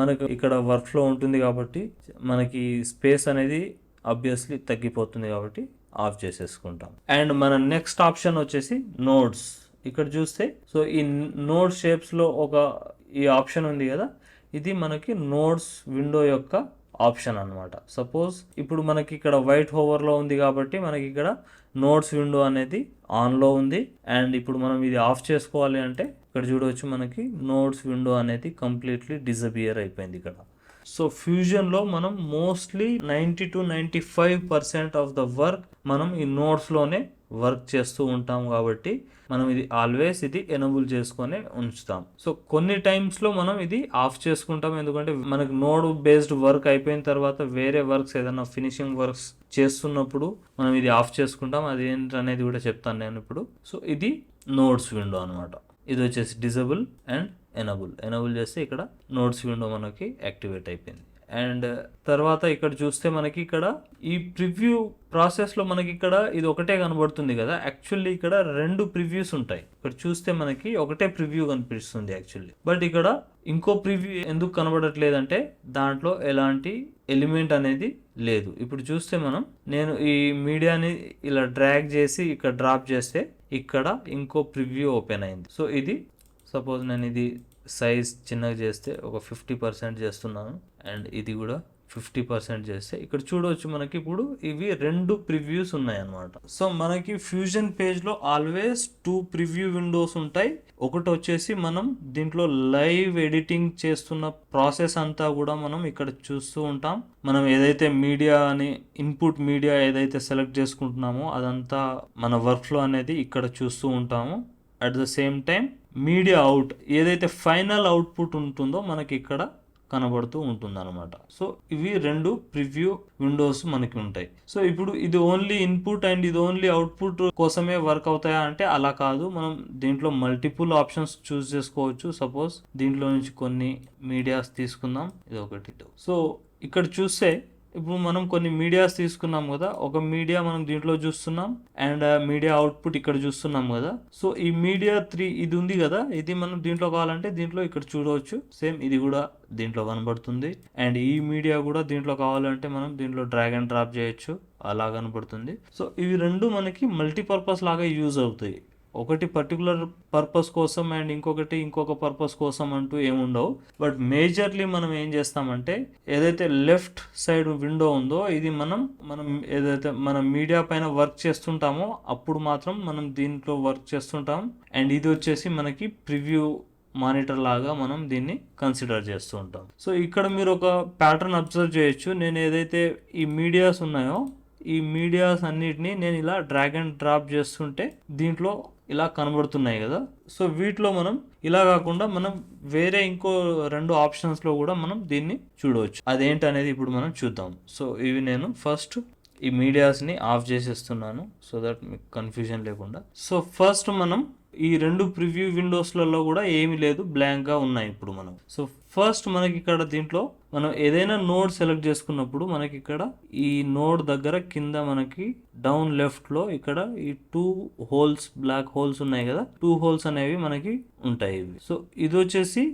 మనకు ఇక్కడ వర్క్ ఫ్లో ఉంటుంది కాబట్టి మనకి స్పేస్ అనేది ఆబ్వియస్లీ తగ్గిపోతుంది కాబట్టి ఆఫ్ చేసేసుకుంటాం. అండ్ మన నెక్స్ట్ ఆప్షన్ వచ్చేసి నోడ్స్. ఇక్కడ చూస్తే సో ఈ నోడ్ షేప్స్లో ఈ ఆప్షన్ ఉంది కదా, ఇది మనకి నోడ్స్ విండో యొక్క ఆప్షన్ అన్నమాట. సపోజ్ ఇప్పుడు మనకి ఇక్కడ వైట్ హోవర్లో ఉంది కాబట్టి మనకి ఇక్కడ నోడ్స్ విండో అనేది ఆన్లో ఉంది. అండ్ ఇప్పుడు మనం ఇది ఆఫ్ చేసుకోవాలి అంటే ఇక్కడ చూడవచ్చు మనకి నోడ్స్ విండో అనేది కంప్లీట్లీ డిజపియర్ అయిపోయింది ఇక్కడ. సో ఫ్యూజన్లో మనం mostly 90 to 95% of the work మనం ఈ నోడ్స్లోనే వర్క్ చేస్తూ ఉంటాం కాబట్టి మనం ఇది ఆల్వేస్ ఇది ఎనేబుల్ చేసుకొని ఉంచుతాం. సో కొన్ని టైమ్స్లో మనం ఇది ఆఫ్ చేసుకుంటాం, ఎందుకంటే మనకు నోడ్ బేస్డ్ వర్క్ అయిపోయిన తర్వాత వేరే వర్క్స్ ఏదైనా ఫినిషింగ్ వర్క్స్ చేస్తున్నప్పుడు మనం ఇది ఆఫ్ చేసుకుంటాం. అది ఏంటనేది కూడా చెప్తాను నేను ఇప్పుడు. సో ఇది నోడ్స్ విండో అనమాట. ఇది వచ్చేసి డిజేబుల్ అండ్ ఎనేబుల్ చేస్తే ఇక్కడ నోడ్స్ విండో మనకి యాక్టివేట్ అయిపోయింది. అండ్ తర్వాత ఇక్కడ చూస్తే మనకి ఇక్కడ ఈ ప్రివ్యూ ప్రాసెస్లో మనకి ఇక్కడ ఇది ఒకటే కనబడుతుంది కదా, యాక్చువల్లీ ఇక్కడ 2 ప్రివ్యూస్ ఉంటాయి. ఇక్కడ చూస్తే మనకి ఒకటే ప్రివ్యూ కనిపిస్తుంది యాక్చువల్లీ, బట్ ఇక్కడ ఇంకో ప్రివ్యూ ఎందుకు కనబడట్లేదంటే దాంట్లో ఎలాంటి ఎలిమెంట్ అనేది లేదు. ఇప్పుడు చూస్తే నేను ఈ మీడియాని ఇలా డ్రాగ్ చేసి ఇక్కడ డ్రాప్ చేస్తే ఇక్కడ ఇంకో ప్రివ్యూ ఓపెన్ అయింది. సో ఇది సపోజ్ నేను ఇది సైజ్ చిన్నగా చేస్తే ఒక 50% చేస్తున్నాను అండ్ ఇది కూడా 50% చేస్తే ఇక్కడ చూడవచ్చు మనకి ఇప్పుడు ఇవి 2 ప్రివ్యూస్ ఉన్నాయి అన్నమాట. సో మనకి ఫ్యూజన్ పేజ్లో ఆల్వేస్ 2 ప్రివ్యూ విండోస్ ఉంటాయి. ఒకటి వచ్చేసి మనం దీంట్లో లైవ్ ఎడిటింగ్ చేస్తున్న ప్రాసెస్ అంతా కూడా మనం ఇక్కడ చూస్తూ ఉంటాం. మనం ఏదైతే మీడియా అని ఇన్పుట్ మీడియా ఏదైతే సెలెక్ట్ చేసుకుంటున్నామో అదంతా మన వర్క్ ఫ్లో అనేది ఇక్కడ చూస్తూ ఉంటాము. At the same time media out ఏదైతే ఫైనల్ అవుట్పుట్ ఉంటుందో మనకి ఇక్కడ కనబడుతూ ఉంటుంది అనమాట. సో ఇవి 2 ప్రివ్యూ విండోస్ మనకి ఉంటాయి. సో ఇప్పుడు ఇది ఓన్లీ ఇన్పుట్ అండ్ ఇది ఓన్లీ అవుట్పుట్ కోసమే వర్క్ అవుతాయా అంటే అలా కాదు. మనం దీంట్లో మల్టిపుల్ ఆప్షన్స్ చూస్ చేసుకోవచ్చు. సపోజ్ దీంట్లో నుంచి కొన్ని మీడియాస్ తీసుకుందాం, ఇది ఒకటి. సో ఇక్కడ చూస్తే ఇప్పుడు మనం కొన్ని మీడియాస్ తీసుకున్నాం కదా, ఒక మీడియా మనం దీంట్లో చూస్తున్నాం అండ్ మీడియా అవుట్పుట్ ఇక్కడ చూస్తున్నాం కదా. సో ఈ మీడియా 3 ఇది ఉంది కదా, ఇది మనం దీంట్లో కావాలంటే దీంట్లో ఇక్కడ చూడవచ్చు. సేమ్ ఇది కూడా దీంట్లో కనబడుతుంది అండ్ ఈ మీడియా కూడా దీంట్లో కావాలంటే మనం దీంట్లో డ్రాగ్ అండ్ డ్రాప్ చేయొచ్చు, అలా కనబడుతుంది. సో ఇవి 2 మనకి మల్టీపర్పస్ లాగా యూజ్ అవుతాయి. ఒకటి పర్టికులర్ పర్పస్ కోసం అండ్ ఇంకొక పర్పస్ కోసం అంటూ ఏముండవు. బట్ మేజర్లీ మనం ఏం చేస్తామంటే ఏదైతే లెఫ్ట్ సైడ్ విండో ఉందో ఇది మనం ఏదైతే మనం మీడియా పైన వర్క్ చేస్తుంటామో అప్పుడు మాత్రం మనం దీంట్లో వర్క్ చేస్తుంటాం. అండ్ ఇది వచ్చేసి మనకి ప్రివ్యూ మానిటర్ లాగా మనం దీన్ని కన్సిడర్ చేస్తూ ఉంటాం. సో ఇక్కడ మీరు ఒక ప్యాటర్న్ అబ్జర్వ్ చేయొచ్చు. నేను ఏదైతే ఈ మీడియాస్ ఉన్నాయో ఈ మీడియాస్ అన్నిటిని నేను ఇలా డ్రాగ్ అండ్ డ్రాప్ చేస్తుంటే దీంట్లో ఇలా కనబడుతున్నాయి కదా. సో వీటిలో మనం ఇలా కాకుండా మనం వేరే ఇంకో 2 ఆప్షన్స్లో కూడా మనం దీన్ని చూడవచ్చు. అదేంటి అనేది ఇప్పుడు మనం చూద్దాం. సో ఇవి నేను ఫస్ట్ ఈ మీడియాస్ని ఆఫ్ చేసేస్తున్నాను సో దట్ మీకు కన్ఫ్యూజన్ లేకుండా. సో ఫస్ట్ మనం ఈ 2 ప్రివ్యూ విండోస్లలో కూడా ఏమీ లేదు, బ్లాంక్గా ఉన్నాయి ఇప్పుడు మనం. సో ఫస్ట్ మనకి ఇక్కడ దీంట్లో మనం ఏదైనా నోడ్ సెలెక్ట్ చేసుకున్నప్పుడు మనకి ఇక్కడ ఈ నోడ్ దగ్గర కింద మనకి డౌన్ లెఫ్ట్ లో ఇక్కడ ఈ 2 హోల్స్ బ్లాక్ హోల్స్ ఉన్నాయి కదా, 2 హోల్స్ అనేవి మనకి ఉంటాయి ఇవి. సో ఇది వచ్చేసి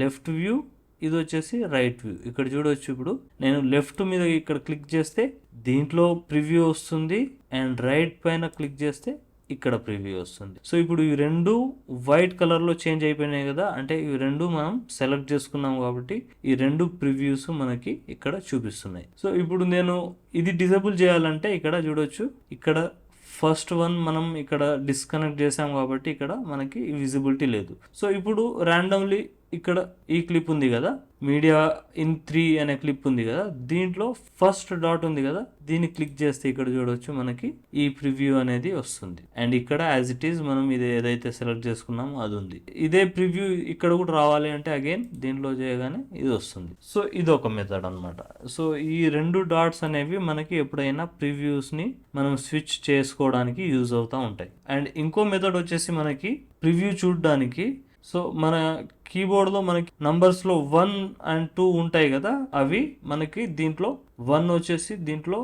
లెఫ్ట్ వ్యూ, ఇది వచ్చేసి రైట్ వ్యూ. ఇక్కడ చూడవచ్చు, ఇప్పుడు నేను లెఫ్ట్ మీద ఇక్కడ క్లిక్ చేస్తే దీంట్లో ప్రివ్యూ వస్తుంది అండ్ రైట్ పైన క్లిక్ చేస్తే ఇక్కడ ప్రివ్యూ వస్తుంది. సో ఇప్పుడు ఈ 2 వైట్ కలర్ లో చేంజ్ అయిపోయినాయి కదా, అంటే ఇవి 2 మనం సెలెక్ట్ చేసుకున్నాం కాబట్టి ఈ 2 ప్రివ్యూస్ మనకి ఇక్కడ చూపిస్తున్నాయి. సో ఇప్పుడు నేను ఇది డిజేబుల్ చేయాలంటే ఇక్కడ చూడొచ్చు, ఇక్కడ ఫస్ట్ వన్ మనం ఇక్కడ డిస్కనెక్ట్ చేసాం కాబట్టి ఇక్కడ మనకి విజిబిలిటీ లేదు. సో ఇప్పుడు ర్యాండమ్లీ ఇక్కడ ఈ క్లిప్ ఉంది కదా, మీడియా ఇన్ 3 అనే క్లిప్ ఉంది కదా, దీంట్లో ఫస్ట్ డాట్ ఉంది కదా, దీన్ని క్లిక్ చేస్తే ఇక్కడ చూడవచ్చు మనకి ఈ ప్రివ్యూ అనేది వస్తుంది. అండ్ ఇక్కడ యాజ్ ఇట్ ఈస్ మనం ఇది ఏదైతే సెలెక్ట్ చేసుకున్నామో అది ఉంది. ఇదే ప్రివ్యూ ఇక్కడ కూడా రావాలి అంటే అగైన్ దీంట్లో చేయగానే ఇది వస్తుంది. సో ఇది ఒక మెథడ్ అనమాట. సో ఈ 2 డాట్స్ అనేవి మనకి ఎప్పుడైనా ప్రివ్యూస్ ని మనం స్విచ్ చేసుకోవడానికి యూజ్ అవుతూ ఉంటాయి. అండ్ ఇంకో మెథడ్ వచ్చేసి మనకి ప్రివ్యూ చూడడానికి, సో మన కీబోర్డ్లో మనకి నంబర్స్లో 1 and 2 ఉంటాయి కదా, అవి మనకి దీంట్లో 1 వచ్చేసి దీంట్లో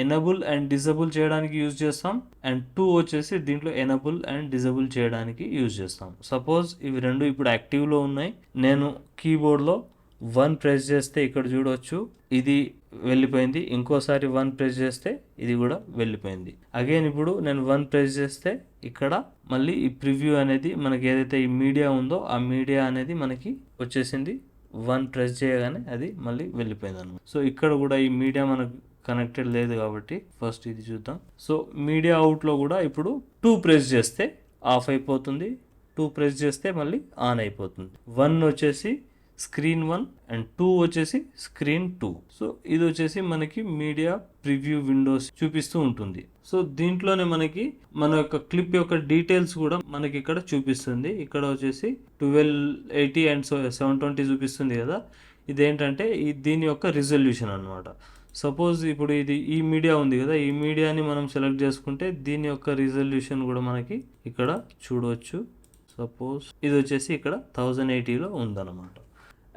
ఎనబుల్ అండ్ డిజబుల్ చేయడానికి యూజ్ చేస్తాం అండ్ 2 వచ్చేసి దీంట్లో ఎనబుల్ అండ్ డిజబుల్ చేయడానికి యూజ్ చేస్తాం. సపోజ్ ఇవి 2 ఇప్పుడు యాక్టివ్లో ఉన్నాయి, నేను కీబోర్డ్లో 1 ప్రెస్ చేస్తే ఇక్కడ చూడవచ్చు ఇది వెళ్ళిపోయింది, ఇంకోసారి 1 ప్రెస్ చేస్తే ఇది కూడా వెళ్ళిపోయింది. అగైన్ ఇప్పుడు నేను 1 ప్రెస్ చేస్తే ఇక్కడ మళ్ళీ ఈ ప్రివ్యూ అనేది మనకి ఏదైతే ఈ మీడియా ఉందో ఆ మీడియా అనేది మనకి వచ్చేసింది. 1 ప్రెస్ చేయగానే అది మళ్ళీ వెళ్ళిపోయింది అనమాట. సో ఇక్కడ కూడా ఈ మీడియా మనకు కనెక్టెడ్ లేదు కాబట్టి ఫస్ట్ ఇది చూద్దాం. సో మీడియా అవుట్లో కూడా ఇప్పుడు 2 ప్రెస్ చేస్తే ఆఫ్ అయిపోతుంది, 2 ప్రెస్ చేస్తే మళ్ళీ ఆన్ అయిపోతుంది. 1 వచ్చేసి స్క్రీన్ 1 అండ్ 2 వచ్చేసి స్క్రీన్ 2. సో ఇది వచ్చేసి మనకి మీడియా ప్రివ్యూ విండోస్ చూపిస్తూ ఉంటుంది. సో దీంట్లోనే మనకి మన యొక్క క్లిప్ యొక్క డీటెయిల్స్ కూడా మనకి ఇక్కడ చూపిస్తుంది. ఇక్కడ వచ్చేసి 1280 అండ్ 720 చూపిస్తుంది కదా, ఇదేంటంటే దీని యొక్క రిజల్యూషన్ అనమాట. సపోజ్ ఇప్పుడు ఇది ఈ మీడియా ఉంది కదా, ఈ మీడియాని మనం సెలెక్ట్ చేసుకుంటే దీని యొక్క రిజల్యూషన్ కూడా మనకి ఇక్కడ చూడవచ్చు. సపోజ్ ఇది వచ్చేసి ఇక్కడ 1080లో ఉందన్నమాట.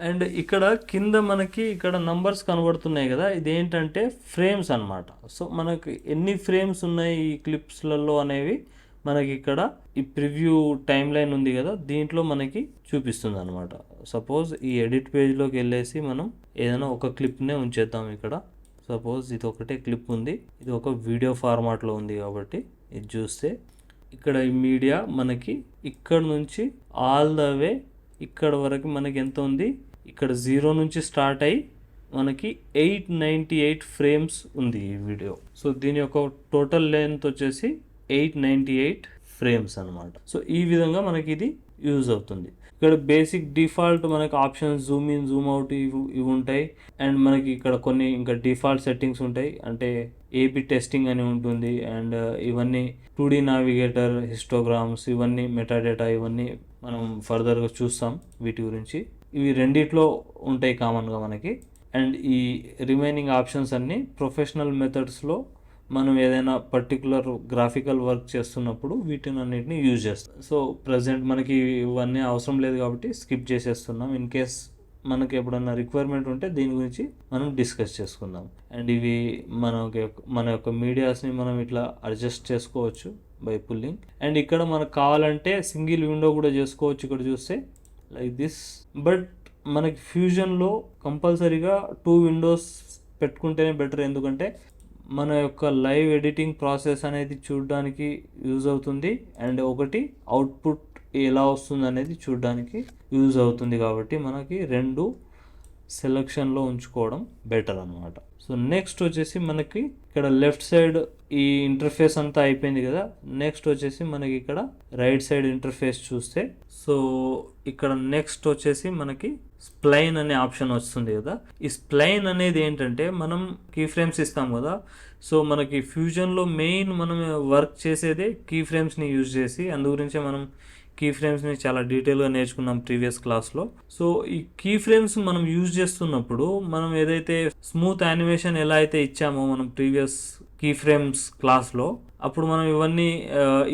అండ్ ఇక్కడ కింద మనకి ఇక్కడ నంబర్స్ కనబడుతున్నాయి కదా, ఇదేంటంటే ఫ్రేమ్స్ అన్నమాట. సో మనకి ఎన్ని ఫ్రేమ్స్ ఉన్నాయి ఈ క్లిప్స్లలో అనేవి మనకి ఇక్కడ ఈ ప్రివ్యూ టైమ్ లైన్ ఉంది కదా, దీంట్లో మనకి చూపిస్తుంది అనమాట. సపోజ్ ఈ ఎడిట్ పేజ్లోకి వెళ్ళేసి మనం ఏదైనా ఒక క్లిప్నే ఉంచేద్దాం. ఇక్కడ సపోజ్ ఇది ఒకటే క్లిప్ ఉంది, ఇది ఒక వీడియో ఫార్మాట్లో ఉంది కాబట్టి ఇది చూస్తే ఇక్కడ ఈ మీడియా మనకి ఇక్కడ నుంచి ఆల్ ద వే ఇక్కడ వరకు మనకి ఎంత ఉంది, ఇక్కడ 0 నుంచి స్టార్ట్ అయ్యి మనకి 898 ఫ్రేమ్స్ ఉంది ఈ వీడియో. సో దీని యొక్క టోటల్ లెంత్ వచ్చేసి 898 ఫ్రేమ్స్ అనమాట. సో ఈ విధంగా మనకి ఇది యూజ్ అవుతుంది. ఇక్కడ బేసిక్ డిఫాల్ట్ మనకి options Zoom in Zoom out ఇవి ఉంటాయి. అండ్ మనకి ఇక్కడ కొన్ని ఇంకా డిఫాల్ట్ సెట్టింగ్స్ ఉంటాయి, అంటే ఏబి టెస్టింగ్ అని ఉంటుంది. అండ్ ఇవన్నీ 2D నావిగేటర్, హిస్టోగ్రామ్స్, ఇవన్నీ మెటాడేటా, ఇవన్నీ మనం ఫర్దర్గా చూస్తాం వీటి గురించి. ఇవి రెండిట్లో ఉంటాయి కామన్గా మనకి. అండ్ ఈ రిమైనింగ్ ఆప్షన్స్ అన్నీ ప్రొఫెషనల్ మెథడ్స్లో మనం ఏదైనా పర్టికులర్ గ్రాఫికల్ వర్క్ చేస్తున్నప్పుడు వీటిని అన్నిటిని యూజ్ చేస్తాం. సో ప్రజెంట్ మనకి ఇవన్నీ అవసరం లేదు కాబట్టి స్కిప్ చేసేస్తున్నాం. ఇన్ కేస్ మనకి ఎప్పుడన్నా రిక్వైర్మెంట్ ఉంటే దీని గురించి మనం డిస్కస్ చేసుకుందాం. అండ్ ఇవి మన యొక్క మీడియాస్ని మనం ఇట్లా అడ్జస్ట్ చేసుకోవచ్చు బై పుల్లింగ్. అండ్ ఇక్కడ మనకు కావాలంటే సింగిల్ విండో కూడా చేసుకోవచ్చు ఇక్కడ చూస్తే లైక్ దిస్. బట్ మనకి ఫ్యూజన్లో కంపల్సరీగా 2 విండోస్ పెట్టుకుంటేనే బెటర్, ఎందుకంటే మన యొక్క లైవ్ ఎడిటింగ్ ప్రాసెస్ అనేది చూడడానికి యూజ్ అవుతుంది. అండ్ ఒకటి అవుట్పుట్ ఎలా వస్తుంది అనేది చూడడానికి యూజ్ అవుతుంది. కాబట్టి మనకి 2 సెలక్షన్లో ఉంచుకోవడం బెటర్ అనమాట. సో నెక్స్ట్ వచ్చేసి మనకి ఇక్కడ లెఫ్ట్ సైడ్ ఈ ఇంటర్ఫేస్ అంతా అయిపోయింది కదా. నెక్స్ట్ వచ్చేసి మనకి ఇక్కడ రైట్ సైడ్ ఇంటర్ఫేస్ చూస్తే, సో ఇక్కడ నెక్స్ట్ వచ్చేసి మనకి స్ప్లైన్ అనే ఆప్షన్ వస్తుంది కదా. ఈ స్ప్లైన్ అనేది ఏంటంటే మనం కీ ఫ్రేమ్స్ ఇస్తాం కదా. సో మనకి ఫ్యూజన్లో మెయిన్ మనం వర్క్ చేసేదే కీ ఫ్రేమ్స్ని యూజ్ చేసి, అందు గురించే మనం కీ ఫ్రేమ్స్ని చాలా డీటెయిల్గా నేర్చుకున్నాం ప్రీవియస్ క్లాస్లో. సో ఈ కీ ఫ్రేమ్స్ మనం యూజ్ చేస్తున్నప్పుడు మనం ఏదైతే స్మూత్ యానిమేషన్ ఎలా అయితే ఇచ్చామో మనం ప్రీవియస్ కీ ఫ్రేమ్స్ క్లాస్లో, అప్పుడు మనం ఇవన్నీ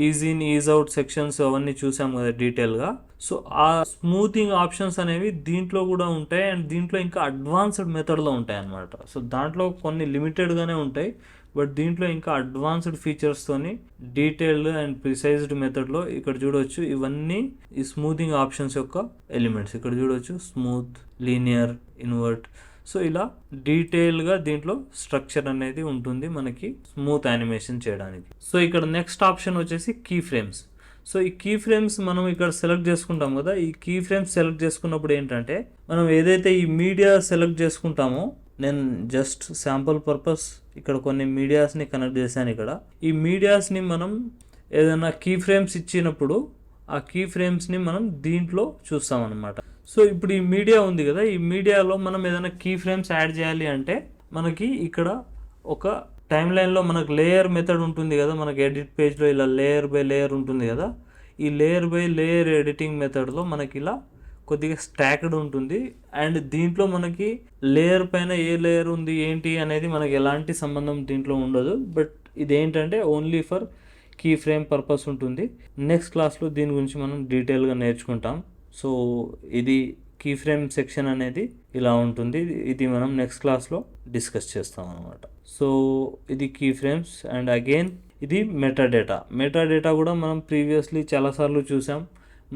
is in is out sections అవన్నీ చూసాం కదా డీటెయిల్గా. సో ఆ స్మూతింగ్ ఆప్షన్స్ అనేవి దీంట్లో కూడా ఉంటాయి. అండ్ దీంట్లో ఇంకా అడ్వాన్స్డ్ మెథడ్లో ఉంటాయి అన్నమాట. సో దాంట్లో కొన్ని లిమిటెడ్గానే ఉంటాయి, బట్ దీంట్లో ఇంకా అడ్వాన్స్డ్ ఫీచర్స్తోని డీటెయిల్డ్ అండ్ ప్రిసైజ్డ్ మెథడ్లో ఇక్కడ చూడవచ్చు. ఇవన్నీ ఈ స్మూతింగ్ ఆప్షన్స్ యొక్క ఎలిమెంట్స్. ఇక్కడ చూడవచ్చు స్మూత్, లీనియర్, ఇన్వర్ట్. సో ఇలా డీటెయిల్గా దీంట్లో స్ట్రక్చర్ అనేది ఉంటుంది మనకి స్మూత్ యానిమేషన్ చేయడానికి. సో ఇక్కడ నెక్స్ట్ ఆప్షన్ వచ్చేసి కీ ఫ్రేమ్స్. సో ఈ కీ ఫ్రేమ్స్ మనం ఇక్కడ సెలెక్ట్ చేసుకుంటాం కదా. ఈ కీ ఫ్రేమ్స్ సెలెక్ట్ చేసుకున్నప్పుడు ఏంటంటే మనం ఏదైతే ఈ మీడియా సెలెక్ట్ చేసుకుంటామో, నేను జస్ట్ శాంపుల్ పర్పస్ ఇక్కడ కొన్ని మీడియాస్ని కనెక్ట్ చేశాను. ఇక్కడ ఈ మీడియాస్ని మనం ఏదైనా కీ ఫ్రేమ్స్ ఇచ్చినప్పుడు ఆ కీ ఫ్రేమ్స్ని మనం దీంట్లో చూస్తామన్నమాట. సో ఇప్పుడు ఈ మీడియా ఉంది కదా, ఈ మీడియాలో మనం ఏదైనా కీ ఫ్రేమ్స్ యాడ్ చేయాలి అంటే మనకి ఇక్కడ ఒక టైమ్ లైన్లో మనకు లేయర్ మెథడ్ ఉంటుంది కదా. మనకి ఎడిట్ పేజ్లో ఇలా లేయర్ బై లేయర్ ఉంటుంది కదా. ఈ లేయర్ బై లేయర్ ఎడిటింగ్ మెథడ్లో మనకి ఇలా కొద్దిగా స్టాక్డ్ ఉంటుంది. అండ్ దీంట్లో మనకి లేయర్ పైన ఏ లేయర్ ఉంది ఏంటి అనేది మనకి ఎలాంటి సంబంధం దీంట్లో ఉండదు. బట్ ఇదేంటంటే only for key frame purpose ఉంటుంది. నెక్స్ట్ క్లాస్లో దీని గురించి మనం డీటెయిల్గా నేర్చుకుంటాం. సో ఇది కీ ఫ్రేమ్ సెక్షన్ అనేది ఇలా ఉంటుంది. ఇది మనం నెక్స్ట్ క్లాస్లో డిస్కస్ చేస్తాం అనమాట. సో ఇది కీ ఫ్రేమ్స్. అండ్ అగైన్ ఇది మెటాడేటా. మెటాడేటా కూడా మనం ప్రీవియస్లీ చాలాసార్లు చూసాం.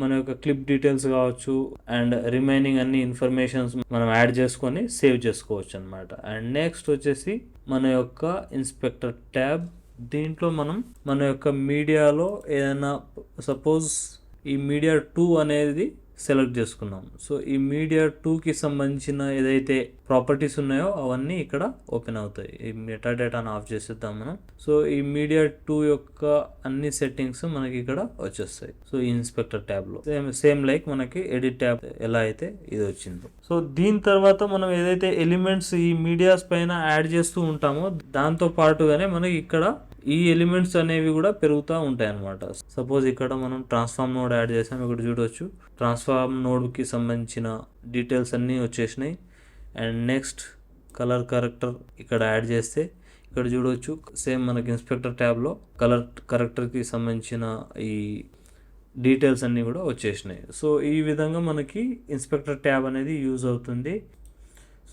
మన యొక్క క్లిప్ డీటెయిల్స్ కావచ్చు అండ్ రిమైనింగ్ అన్ని ఇన్ఫర్మేషన్స్ మనం యాడ్ చేసుకొని సేవ్ చేసుకోవచ్చు అనమాట. అండ్ నెక్స్ట్ వచ్చేసి మన యొక్క ఇన్స్పెక్టర్ ట్యాబ్. దీంట్లో మనం మన యొక్క మీడియాలో ఏదైనా సపోజ్ ఈ మీడియా 2 అనేది సెలెక్ట్ చేసుకున్నాం. సో ఈ మీడియా 2కి సంబంధించిన ఏదైతే ప్రాపర్టీస్ ఉన్నాయో అవన్నీ ఇక్కడ ఓపెన్ అవుతాయి. ఈ మెటాడేటాను ఆఫ్ చేసేద్దాం మనం. సో ఈ మీడియా 2 యొక్క అన్ని సెట్టింగ్స్ మనకి ఇక్కడ వచ్చేస్తాయి. సో ఈ ఇన్స్పెక్టర్ ట్యాబ్లో సేమ్ లైక్ మనకి ఎడిట్ ట్యాబ్ ఎలా అయితే ఇది వచ్చిందో. సో దీని తర్వాత మనం ఏదైతే ఎలిమెంట్స్ ఈ మీడియాస్ పైన యాడ్ చేస్తూ ఉంటామో దాంతో పాటుగానే మనకి ఇక్కడ ఈ ఎలిమెంట్స్ అనేవి కూడా పెరుగుతూ ఉంటాయి అన్నమాట. సపోజ్ ఇక్కడ మనం ట్రాన్స్ఫార్మ్ నోడ్ యాడ్ చేసాం. ఇక్కడ చూడవచ్చు ట్రాన్స్ఫార్మ్ నోడ్కి సంబంధించిన డీటెయిల్స్ అన్నీ వచ్చేసినాయి. అండ్ నెక్స్ట్ కలర్ కరెక్టర్ ఇక్కడ యాడ్ చేస్తే ఇక్కడ చూడవచ్చు సేమ్ మనకి ఇన్స్పెక్టర్ ట్యాబ్లో కలర్ కరెక్టర్కి సంబంధించిన ఈ డీటెయిల్స్ అన్నీ కూడా వచ్చేసినాయి. సో ఈ విధంగా మనకి ఇన్స్పెక్టర్ ట్యాబ్ అనేది యూజ్ అవుతుంది.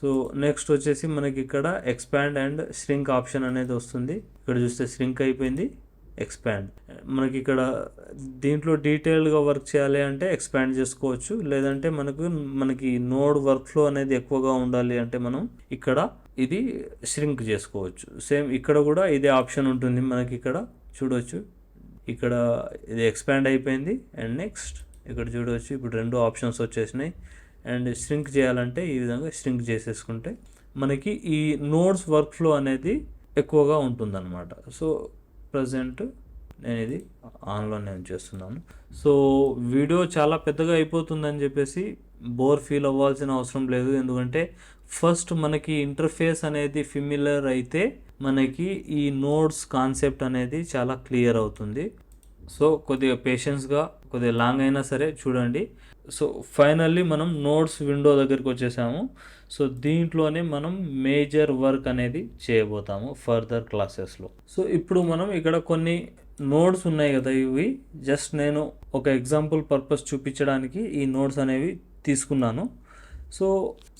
సో నెక్స్ట్ వచ్చేసి మనకి ఇక్కడ ఎక్స్పాండ్ అండ్ ష్రింక్ ఆప్షన్ అనేది వస్తుంది. ఇక్కడ చూస్తే ష్రింక్ అయిపోయింది, ఎక్స్పాండ్. మనకి ఇక్కడ దీంట్లో డీటెయిల్డ్గా వర్క్ చేయాలి అంటే ఎక్స్పాండ్ చేసుకోవచ్చు, లేదంటే మనకి నోడ్ వర్క్ ఫ్లో అనేది ఎక్కువగా ఉండాలి అంటే మనం ఇక్కడ ఇది ష్రింక్ చేసుకోవచ్చు. సేమ్ ఇక్కడ కూడా ఇదే ఆప్షన్ ఉంటుంది. మనకి ఇక్కడ చూడవచ్చు ఇక్కడ ఇది ఎక్స్పాండ్ అయిపోయింది. అండ్ నెక్స్ట్ ఇక్కడ చూడవచ్చు ఇప్పుడు 2 ఆప్షన్స్ వచ్చేసినాయి. అండ్ ష్రింక్ చేయాలంటే ఈ విధంగా ష్రింక్ చేసేసుకుంటే మనకి ఈ నోడ్స్ వర్క్ ఫ్లో అనేది ఎక్కువగా ఉంటుందన్నమాట. సో ప్రజెంట్ నేను ఇది ఆన్లోనే చేస్తున్నాను. సో వీడియో చాలా పెద్దగా అయిపోతుందని చెప్పేసి బోర్ ఫీల్ అవ్వాల్సిన అవసరం లేదు. ఎందుకంటే ఫస్ట్ మనకి ఇంటర్ఫేస్ అనేది ఫెమిలియర్ అయితే మనకి ఈ నోడ్స్ కాన్సెప్ట్ అనేది చాలా క్లియర్ అవుతుంది. సో కొద్దిగా పేషెన్స్గా కొద్దిగా లాంగ్ అయినా సరే చూడండి. సో ఫైనల్లీ మనం నోట్స్ విండో దగ్గరికి వచ్చేసాము. సో దీంట్లోనే మనం మేజర్ వర్క్ అనేది చేయబోతాము ఫర్దర్ క్లాసెస్లో. సో ఇప్పుడు మనం ఇక్కడ కొన్ని నోట్స్ ఉన్నాయి కదా, ఇవి జస్ట్ నేను ఒక ఎగ్జాంపుల్ పర్పస్ చూపించడానికి ఈ నోట్స్ అనేవి తీసుకున్నాను. సో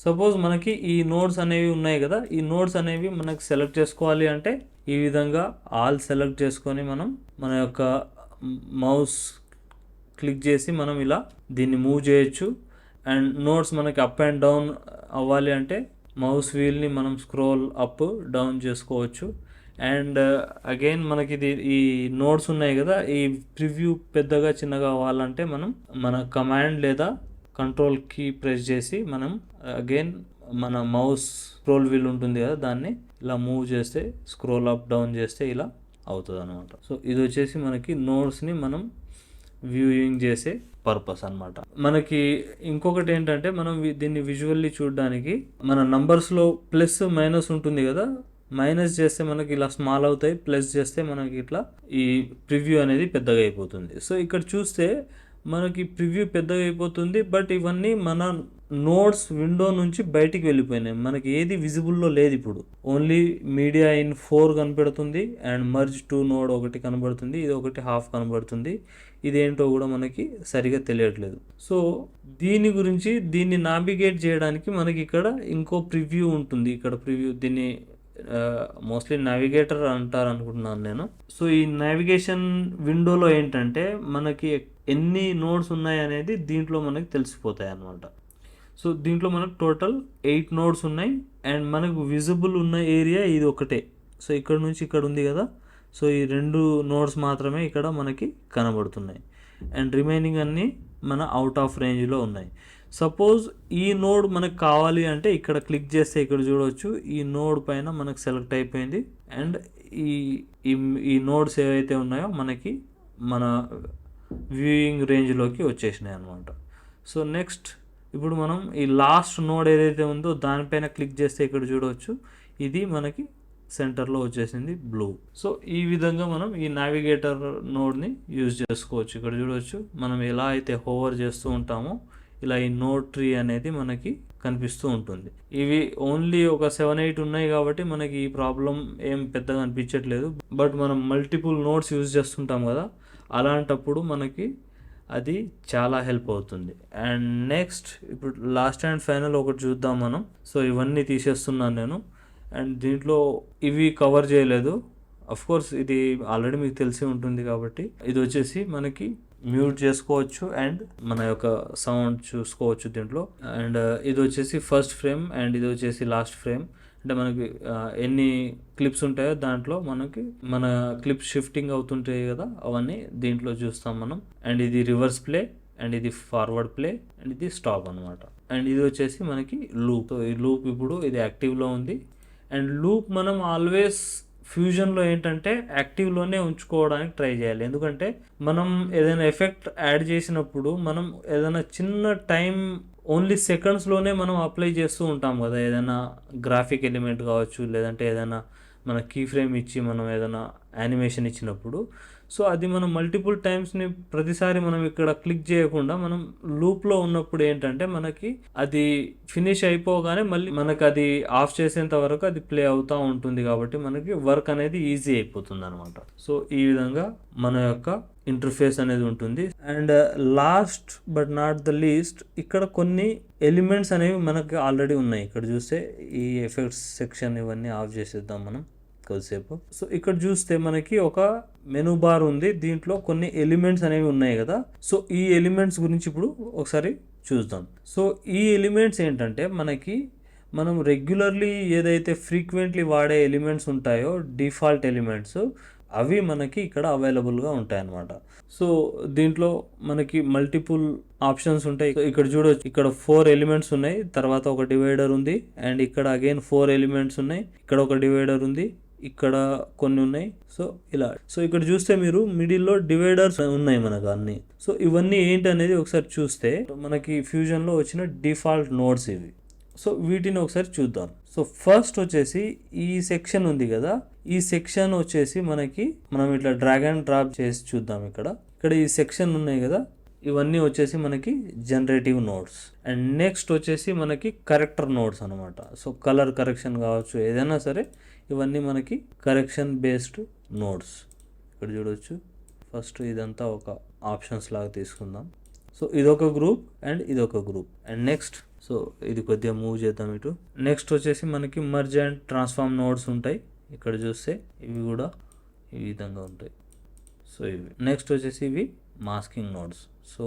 సపోజ్ మనకి ఈ నోట్స్ అనేవి ఉన్నాయి కదా, ఈ నోట్స్ అనేవి మనకు సెలెక్ట్ చేసుకోవాలి అంటే ఈ విధంగా ఆల్ సెలెక్ట్ చేసుకొని మనం మన యొక్క మౌస్ క్లిక్ చేసి మనం ఇలా దీన్ని మూవ్ చేయొచ్చు. అండ్ నోట్స్ మనకి అప్ అండ్ డౌన్ అవ్వాలి అంటే మౌస్ వీల్ని మనం స్క్రోల్ అప్ డౌన్ చేసుకోవచ్చు. అండ్ అగైన్ మనకి ఇది ఈ నోట్స్ ఉన్నాయి కదా, ఈ ప్రివ్యూ పెద్దగా చిన్నగా అవ్వాలంటే మనం మన కమాండ్ లేదా కంట్రోల్ కీ ప్రెస్ చేసి మనం అగైన్ మన మౌస్ స్క్రోల్ వీల్ ఉంటుంది కదా, దాన్ని ఇలా మూవ్ చేస్తే స్క్రోల్ అప్ డౌన్ చేస్తే ఇలా అవుతుంది అనమాట. సో ఇది వచ్చేసి మనకి నోట్స్ని మనం వ్యూయింగ్ చేసే పర్పస్ అనమాట. మనకి ఇంకొకటి ఏంటంటే మనం దీన్ని విజువల్లీ చూడడానికి మన నంబర్స్లో ప్లస్ మైనస్ ఉంటుంది కదా, మైనస్ చేస్తే మనకి ఇలా స్మాల్ అవుతాయి, ప్లస్ చేస్తే మనకి ఇట్లా ఈ ప్రివ్యూ అనేది పెద్దగా అయిపోతుంది. సో ఇక్కడ చూస్తే మనకి ప్రివ్యూ పెద్దగా అయిపోతుంది, బట్ ఇవన్నీ మన నోట్స్ విండో నుంచి బయటికి వెళ్ళిపోయినాయి. మనకి ఏది విజిబుల్లో లేదు ఇప్పుడు. ఓన్లీ మీడియా ఇన్ 4 కనబడుతుంది అండ్ మర్జ్ టు నోడ్ ఒకటి కనబడుతుంది, ఇది ఒకటి హాఫ్ కనబడుతుంది. ఇదేంటో కూడా మనకి సరిగా తెలియట్లేదు. సో దీన్ని నావిగేట్ చేయడానికి మనకి ఇక్కడ ఇంకో ప్రివ్యూ ఉంటుంది. ఇక్కడ ప్రివ్యూ దీన్ని మోస్ట్లీ నావిగేటర్ అంటారు అనుకుంటున్నాను నేను. సో ఈ నావిగేషన్ విండోలో ఏంటంటే మనకి ఎన్ని నోడ్స్ ఉన్నాయి అనేది దీంట్లో మనకి తెలిసిపోతాయి అన్నమాట. సో దీంట్లో మనకు టోటల్ 8 నోడ్స్ ఉన్నాయి అండ్ మనకు విజిబుల్ ఉన్న ఏరియా ఇది ఒకటే. సో ఇక్కడ నుంచి ఇక్కడ ఉంది కదా, సో ఈ 2 నోడ్స్ మాత్రమే ఇక్కడ మనకి కనబడుతున్నాయి అండ్ రిమైనింగ్ అన్నీ మన అవుట్ ఆఫ్ రేంజ్లో ఉన్నాయి. సపోజ్ ఈ నోడ్ మనకు కావాలి అంటే ఇక్కడ క్లిక్ చేస్తే ఇక్కడ చూడవచ్చు ఈ నోడ్ పైన మనకు సెలెక్ట్ అయిపోయింది అండ్ ఈ నోడ్స్ ఏవైతే ఉన్నాయో మనకి మన వ్యూయింగ్ రేంజ్లోకి వచ్చేసినాయి అనమాట. సో నెక్స్ట్ ఇప్పుడు మనం ఈ లాస్ట్ నోడ్ ఏదైతే ఉందో దానిపైన క్లిక్ చేస్తే ఇక్కడ చూడవచ్చు ఇది మనకి సెంటర్లో వచ్చేసింది బ్లూ. సో ఈ విధంగా మనం ఈ నావిగేటర్ నోడ్ని యూజ్ చేసుకోవచ్చు. ఇక్కడ చూడవచ్చు మనం ఎలా అయితే హోవర్ చేస్తూ ఉంటామో ఇలా ఈ నోడ్ ట్రీ అనేది మనకి కనిపిస్తూ ఉంటుంది. ఇవి ఓన్లీ ఒక 7-8 ఉన్నాయి కాబట్టి మనకి ఈ ప్రాబ్లం ఏం పెద్దగా అనిపించట్లేదు. బట్ మనం మల్టిపుల్ నోడ్స్ యూజ్ చేస్తుంటాం కదా, అలాంటప్పుడు మనకి అది చాలా హెల్ప్ అవుతుంది. అండ్ నెక్స్ట్ ఇప్పుడు లాస్ట్ అండ్ ఫైనల్ ఒకటి చూద్దాం మనం. సో ఇవన్నీ తీసేస్తున్నాను నేను అండ్ దీంట్లో ఇవి కవర్ చేయలేదు. అఫ్కోర్స్ ఇది ఆల్రెడీ మీకు తెలిసి ఉంటుంది కాబట్టి ఇది వచ్చేసి మనకి మ్యూట్ చేసుకోవచ్చు అండ్ మన యొక్క సౌండ్ చూసుకోవచ్చు దీంట్లో. అండ్ ఇది వచ్చేసి ఫస్ట్ ఫ్రేమ్ అండ్ ఇది వచ్చేసి లాస్ట్ ఫ్రేమ్. అంటే మనకి ఎన్ని క్లిప్స్ ఉంటాయో దాంట్లో మనకి మన క్లిప్స్ షిఫ్టింగ్ అవుతుంటాయి కదా, అవన్నీ దీంట్లో చూస్తాం మనం. అండ్ ఇది రివర్స్ ప్లే అండ్ ఇది ఫార్వర్డ్ ప్లే అండ్ ఇది స్టాప్ అనమాట. అండ్ ఇది వచ్చేసి మనకి లూప్. సో ఈ లూప్ ఇప్పుడు ఇది యాక్టివ్లో ఉంది అండ్ లూప్ మనం ఆల్వేస్ ఫ్యూజన్లో ఏంటంటే యాక్టివ్లోనే ఉంచుకోవడానికి ట్రై చేయాలి. ఎందుకంటే మనం ఏదైనా ఎఫెక్ట్ యాడ్ చేసినప్పుడు మనం ఏదైనా చిన్న టైం ఓన్లీ సెకండ్స్లోనే మనం అప్లై చేస్తూ ఉంటాం కదా, ఏదైనా గ్రాఫిక్ ఎలిమెంట్ కావచ్చు లేదంటే ఏదైనా మన కీ ఫ్రేమ్ ఇచ్చి మనం ఏదైనా యానిమేషన్ ఇచ్చినప్పుడు. సో అది మనం మల్టిపుల్ టైమ్స్ని ప్రతిసారి మనం ఇక్కడ క్లిక్ చేయకుండా మనం లూప్లో ఉన్నప్పుడు ఏంటంటే మనకి అది ఫినిష్ అయిపోగానే మళ్ళీ మనకు అది ఆఫ్ చేసేంత వరకు అది ప్లే అవుతూ ఉంటుంది కాబట్టి మనకి వర్క్ అనేది ఈజీ అయిపోతుంది అనమాట. సో ఈ విధంగా మన యొక్క ఇంటర్ఫేస్ అనేది ఉంటుంది. And last but not the least ఇక్కడ కొన్ని ఎలిమెంట్స్ అనేవి మనకి ఆల్రెడీ ఉన్నాయి. ఇక్కడ చూస్తే ఈ ఎఫెక్ట్స్ సెక్షన్ ఇవన్నీ ఆఫ్ చేసేద్దాం మనం కొద్దిసేపు. సో ఇక్కడ చూస్తే మనకి ఒక మెనూ బార్ ఉంది, దీంట్లో కొన్ని ఎలిమెంట్స్ అనేవి ఉన్నాయి కదా. సో ఈ ఎలిమెంట్స్ గురించి ఇప్పుడు ఒకసారి చూద్దాం. సో ఈ ఎలిమెంట్స్ ఏంటంటే మనం రెగ్యులర్లీ ఏదైతే ఫ్రీక్వెంట్లీ వాడే ఎలిమెంట్స్ ఉంటాయో డిఫాల్ట్ ఎలిమెంట్స్ అవి మనకి ఇక్కడ అవైలబుల్గా ఉంటాయన్నమాట. సో దీంట్లో మనకి మల్టిపుల్ ఆప్షన్స్ ఉంటాయి. ఇక్కడ చూడవచ్చు ఇక్కడ 4 ఎలిమెంట్స్ ఉన్నాయి, తర్వాత ఒక డివైడర్ ఉంది అండ్ ఇక్కడ అగైన్ 4 ఎలిమెంట్స్ ఉన్నాయి, ఇక్కడ ఒక డివైడర్ ఉంది, ఇక్కడ కొన్ని ఉన్నాయి. సో ఇలా సో ఇక్కడ చూస్తే మీరు మిడిల్లో డివైడర్స్ ఉన్నాయి మనకు అన్ని. సో ఇవన్నీ ఏంటి అనేది ఒకసారి చూస్తే మనకి ఫ్యూజన్లో వచ్చిన డిఫాల్ట్ నోడ్స్ ఇవి. సో వీటిని ఒకసారి చూద్దాం. సో ఫస్ట్ వచ్చేసి ఈ సెక్షన్ ఉంది కదా, ఈ సెక్షన్ వచ్చేసి మనం ఇట్లా డ్రాగ్ అండ్ డ్రాప్ చేసి చూద్దాం. ఇక్కడ ఈ సెక్షన్ ఉన్నాయి కదా, ఇవన్నీ వచ్చేసి మనకి జనరేటివ్ నోడ్స్. అండ్ నెక్స్ట్ వచ్చేసి మనకి కరెక్టర్ నోడ్స్ అనమాట. సో కలర్ కరెక్షన్ కావచ్చు, ఏదైనా సరే ఇవన్నీ మనకి కరెక్షన్ బేస్డ్ నోడ్స్. ఇక్కడ చూడవచ్చు. ఫస్ట్ ఇదంతా ఒక ఆప్షన్స్ లాగా తీసుకుందాం. సో ఇదొక గ్రూప్ అండ్ ఇదొక గ్రూప్. అండ్ నెక్స్ట్ సో ఇది కొద్దిగా మూవ్ చేద్దాం ఇటు. నెక్స్ట్ వచ్చేసి మనకి మర్జ్ అండ్ ట్రాన్స్ఫార్మ్ నోడ్స్ ఉంటాయి. ఇక్కడ చూస్తే ఇవి కూడా ఈ విధంగా ఉంటాయి. సో ఇవి నెక్స్ట్ వచ్చేసి ఇవి మాస్కింగ్ నోడ్స్. సో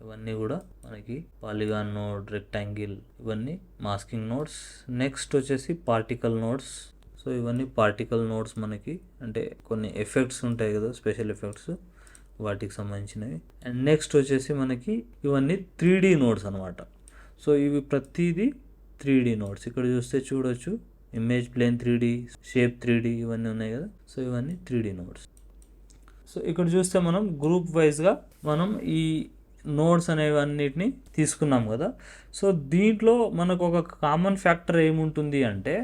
ఇవన్నీ కూడా మనకి పాలిగాన్ నోడ్, రెక్టాంగిల్, ఇవన్నీ మాస్కింగ్ నోడ్స్. నెక్స్ట్ వచ్చేసి పార్టికల్ నోడ్స్. సో ఇవన్నీ పార్టికల్ నోడ్స్ మనకి, అంటే కొన్ని ఎఫెక్ట్స్ ఉంటాయి కదా, స్పెషల్ ఎఫెక్ట్స్, వాటికి సంబంధించినవి. అండ్ నెక్స్ట్ వచ్చేసి మనకి ఇవన్నీ 3D నోడ్స్ అనమాట. సో ఇవి ప్రతిదీ 3D నోడ్స్. ఇక్కడ చూస్తే చూడొచ్చు, image plane 3D, shape 3D, ఇవన్నీ ఉన్నాయి కదా. సో ఇవన్నీ 3D నోడ్స్. సో ఇక్కడ చూస్తే మనం గ్రూప్ వైజ్గా మనం ఈ నోడ్స్ అనేవన్నిటిని తీసుకున్నాం కదా. సో దీంట్లో మనకు ఒక కామన్ ఫ్యాక్టర్ ఏముంటుంది అంటే,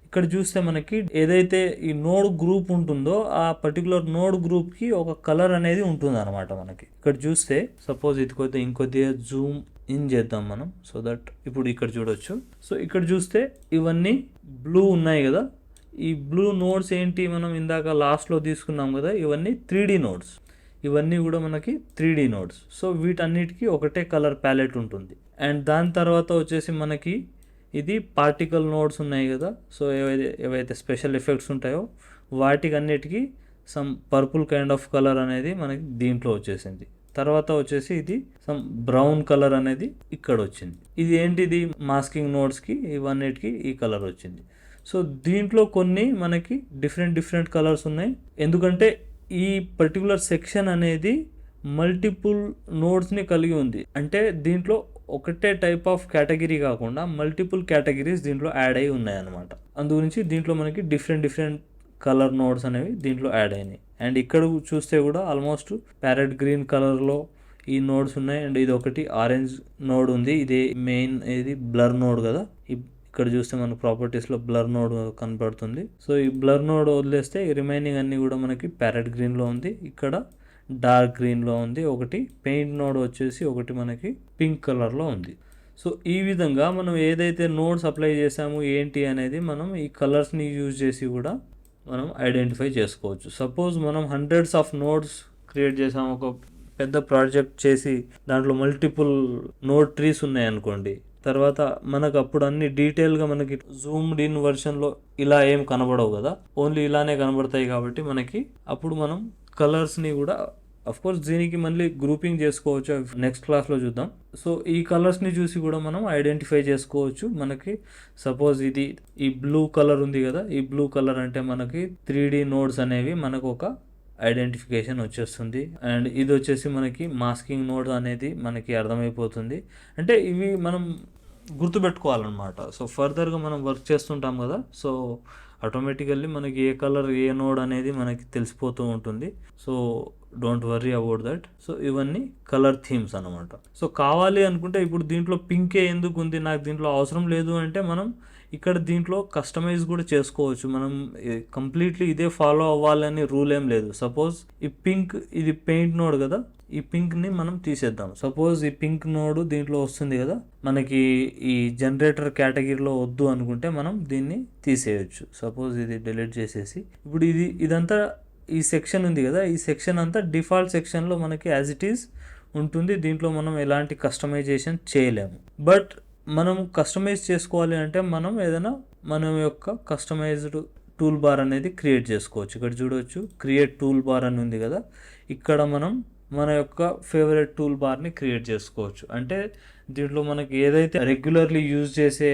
ఇక్కడ చూస్తే మనకి ఏదైతే ఈ నోడ్ గ్రూప్ ఉంటుందో ఆ పర్టికులర్ నోడ్ గ్రూప్కి ఒక కలర్ అనేది ఉంటుంది అనమాట. మనకి ఇక్కడ చూస్తే సపోజ్ ఇది కొద్దిగా ఇంకొద్దిగా జూమ్ ఇన్ చేద్దాం మనం, సో దట్ ఇప్పుడు ఇక్కడ చూడొచ్చు. సో ఇక్కడ చూస్తే ఇవన్నీ బ్లూ ఉన్నాయి కదా. ఈ బ్లూ నోడ్స్ ఏంటి, మనం ఇందాక లాస్ట్లో తీసుకున్నాం కదా, ఇవన్నీ 3D నోడ్స్. ఇవన్నీ కూడా మనకి 3D నోడ్స్. సో వీటన్నిటికీ ఒకటే కలర్ ప్యాలెట్ ఉంటుంది. అండ్ దాని తర్వాత వచ్చేసి మనకి ఇది పార్టికల్ నోడ్స్ ఉన్నాయి కదా. సో ఏవైతే స్పెషల్ ఎఫెక్ట్స్ ఉంటాయో వాటికి అన్నిటికీ some purple kind of colour అనేది మనకి దీంట్లో వచ్చేసింది. తర్వాత వచ్చేసి ఇది సమ్ బ్రౌన్ కలర్ అనేది ఇక్కడ వచ్చింది. ఇది ఏంటిది, మాస్కింగ్ నోడ్స్కి ఇవన్నిటికి ఈ కలర్ వచ్చింది. సో దీంట్లో కొన్ని మనకి డిఫరెంట్ కలర్స్ ఉన్నాయి, ఎందుకంటే ఈ పర్టికులర్ సెక్షన్ అనేది మల్టిపుల్ నోడ్స్ని కలిగి ఉంది. అంటే దీంట్లో ఒకటే టైప్ ఆఫ్ కేటగిరీ కాకుండా మల్టిపుల్ కేటగిరీస్ దీంట్లో యాడ్ అయి ఉన్నాయి అన్నమాట. అందుగురించి దీంట్లో మనకి డిఫరెంట్ కలర్ నోడ్స్ అనేవి దీంట్లో యాడ్ అయినాయి. అండ్ ఇక్కడ చూస్తే కూడా ఆల్మోస్ట్ ప్యారెట్ గ్రీన్ కలర్లో ఈ నోడ్స్ ఉన్నాయి. అండ్ ఇది ఒకటి ఆరెంజ్ నోడ్ ఉంది, ఇది మెయిన్, ఇది బ్లర్ నోడ్ కదా. ఇక్కడ చూస్తే మనకు ప్రాపర్టీస్లో బ్లర్ నోడ్ కనపడుతుంది. సో ఈ బ్లర్ నోడ్ వదిలేస్తే ఈ రిమైనింగ్ అన్నీ కూడా మనకి ప్యారెట్ గ్రీన్లో ఉంది, ఇక్కడ డార్క్ గ్రీన్లో ఉంది, ఒకటి పెయింట్ నోడ్ వచ్చేసి ఒకటి మనకి పింక్ కలర్లో ఉంది. సో ఈ విధంగా మనం ఏదైతే నోడ్స్ అప్లై చేసామో ఏంటి అనేది మనం ఈ కలర్స్ని యూజ్ చేసి కూడా మనం ఐడెంటిఫై చేసుకోవచ్చు. సపోజ్ మనం హండ్రెడ్స్ ఆఫ్ నోడ్స్ క్రియేట్ చేసాము, ఒక పెద్ద ప్రాజెక్ట్ చేసి దాంట్లో మల్టిపుల్ నోడ్ ట్రీస్ ఉన్నాయి అనుకోండి. తర్వాత మనకు అప్పుడు అన్ని డీటెయిల్గా మనకి జూమ్డ్ ఇన్ వర్షన్లో ఇలా ఏం కనబడవు కదా, ఓన్లీ ఇలానే కనబడతాయి. కాబట్టి మనకి అప్పుడు మనం కలర్స్ని కూడా, అఫ్ కోర్స్ దీనికి మళ్ళీ గ్రూపింగ్ చేసుకోవచ్చు, నెక్స్ట్ క్లాస్లో చూద్దాం. సో ఈ కలర్స్ని చూసి కూడా మనం ఐడెంటిఫై చేసుకోవచ్చు. మనకి సపోజ్ ఇది ఈ బ్లూ కలర్ ఉంది కదా, ఈ బ్లూ కలర్ అంటే మనకి 3D నోడ్స్ అనేవి మనకు ఒక ఐడెంటిఫికేషన్ వచ్చేస్తుంది. అండ్ ఇది వచ్చేసి మనకి మాస్కింగ్ నోడ్ అనేది మనకి అర్థమైపోతుంది. అంటే ఇవి మనం గుర్తుపెట్టుకోవాలన్నమాట. సో ఫర్దర్గా మనం వర్క్ చేస్తుంటాం కదా, సో ఆటోమేటికల్లీ మనకి ఏ కలర్ ఏ నోడ్ అనేది మనకి తెలిసిపోతూ ఉంటుంది. So don't worry about that. So ఇవన్నీ కలర్ థీమ్స్ అనమాట. సో కావాలి అనుకుంటే ఇప్పుడు దీంట్లో పింకే ఎందుకు ఉంది, నాకు దీంట్లో అవసరం లేదు అంటే మనం ఇక్కడ దీంట్లో కస్టమైజ్ కూడా చేసుకోవచ్చు. మనం కంప్లీట్లీ ఇదే ఫాలో అవ్వాలని రూల్ ఏం లేదు. సపోజ్ ఈ పింక్, ఇది పెయింట్ నోడ్ కదా, ఈ పింక్ని మనం తీసేద్దాం. సపోజ్ ఈ పింక్ నోడ్ దీంట్లో వస్తుంది కదా, మనకి ఈ జనరేటర్ కేటగిరీలో వద్దు అనుకుంటే మనం దీన్ని తీసేయచ్చు. సపోజ్ ఇది డిలీట్ చేసేసి ఇప్పుడు ఇదంతా ఈ సెక్షన్ ఉంది కదా, ఈ సెక్షన్ అంతా డిఫాల్ట్ సెక్షన్లో మనకి యాజ్ ఇట్ ఈజ్ ఉంటుంది. దీంట్లో మనం ఎలాంటి కస్టమైజేషన్ చేయలేము. బట్ మనం కస్టమైజ్ చేసుకోవాలి అంటే మనం ఏదైనా మనం యొక్క కస్టమైజ్డ్ టూల్ బార్ అనేది క్రియేట్ చేసుకోవచ్చు. ఇక్కడ చూడవచ్చు, క్రియేట్ టూల్ బార్ అని ఉంది కదా, ఇక్కడ మనం మన యొక్క ఫేవరెట్ టూల్ బార్ని క్రియేట్ చేసుకోవచ్చు. అంటే దీంట్లో మనకి ఏదైతే రెగ్యులర్లీ యూజ్ చేసే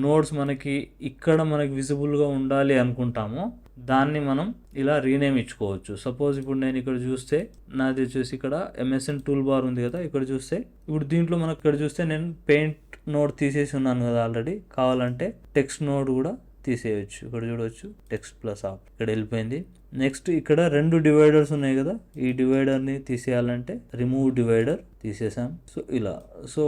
నోడ్స్ మనకి ఇక్కడ మనకి విజిబుల్గా ఉండాలి అనుకుంటామో దాన్ని మనం ఇలా రీనేమ్ ఇచ్చుకోవచ్చు. సపోజ్ ఇప్పుడు నేను ఇక్కడ చూస్తే నాది వచ్చేసి ఇక్కడ MSN టూల్ బార్ ఉంది కదా, ఇక్కడ చూస్తే ఇప్పుడు దీంట్లో మనకు ఇక్కడ చూస్తే నేను పెయింట్ నోడ్ తీసేసి ఉన్నాను కదా ఆల్రెడీ. కావాలంటే టెక్స్ట్ నోడ్ కూడా తీసేయచ్చు. ఇక్కడ చూడవచ్చు, టెక్స్ట్ ప్లస్ ఆఫ్ ఇక్కడ వెళ్ళిపోయింది. నెక్స్ట్ ఇక్కడ 2 డివైడర్స్ ఉన్నాయి కదా, ఈ డివైడర్ని తీసేయాలంటే రిమూవ్ డివైడర్ తీసేసాం. సో ఇలా, సో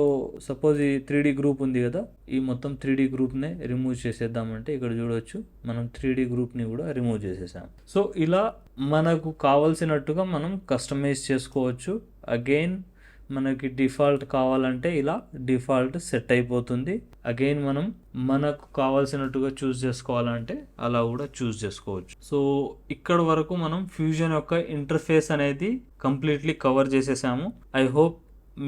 సపోజ్ ఈ 3D గ్రూప్ ఉంది కదా, ఈ మొత్తం 3D గ్రూప్నే రిమూవ్ చేసేద్దామంటే ఇక్కడ చూడవచ్చు మనం 3D గ్రూప్ని కూడా రిమూవ్ చేసేసాం. సో ఇలా మనకు కావాల్సినట్టుగా మనం కస్టమైజ్ చేసుకోవచ్చు. అగైన్ మనకి డిఫాల్ట్ కావాలంటే ఇలా డిఫాల్ట్ సెట్ అయిపోతుంది. అగైన్ మనం మనకు కావాల్సినట్టుగా చూస్ చేసుకోవాలంటే అలా కూడా చూస్ చేసుకోవచ్చు. సో ఇక్కడ వరకు మనం ఫ్యూజన్ యొక్క ఇంటర్ఫేస్ అనేది కంప్లీట్లీ కవర్ చేసేసాము. ఐ హోప్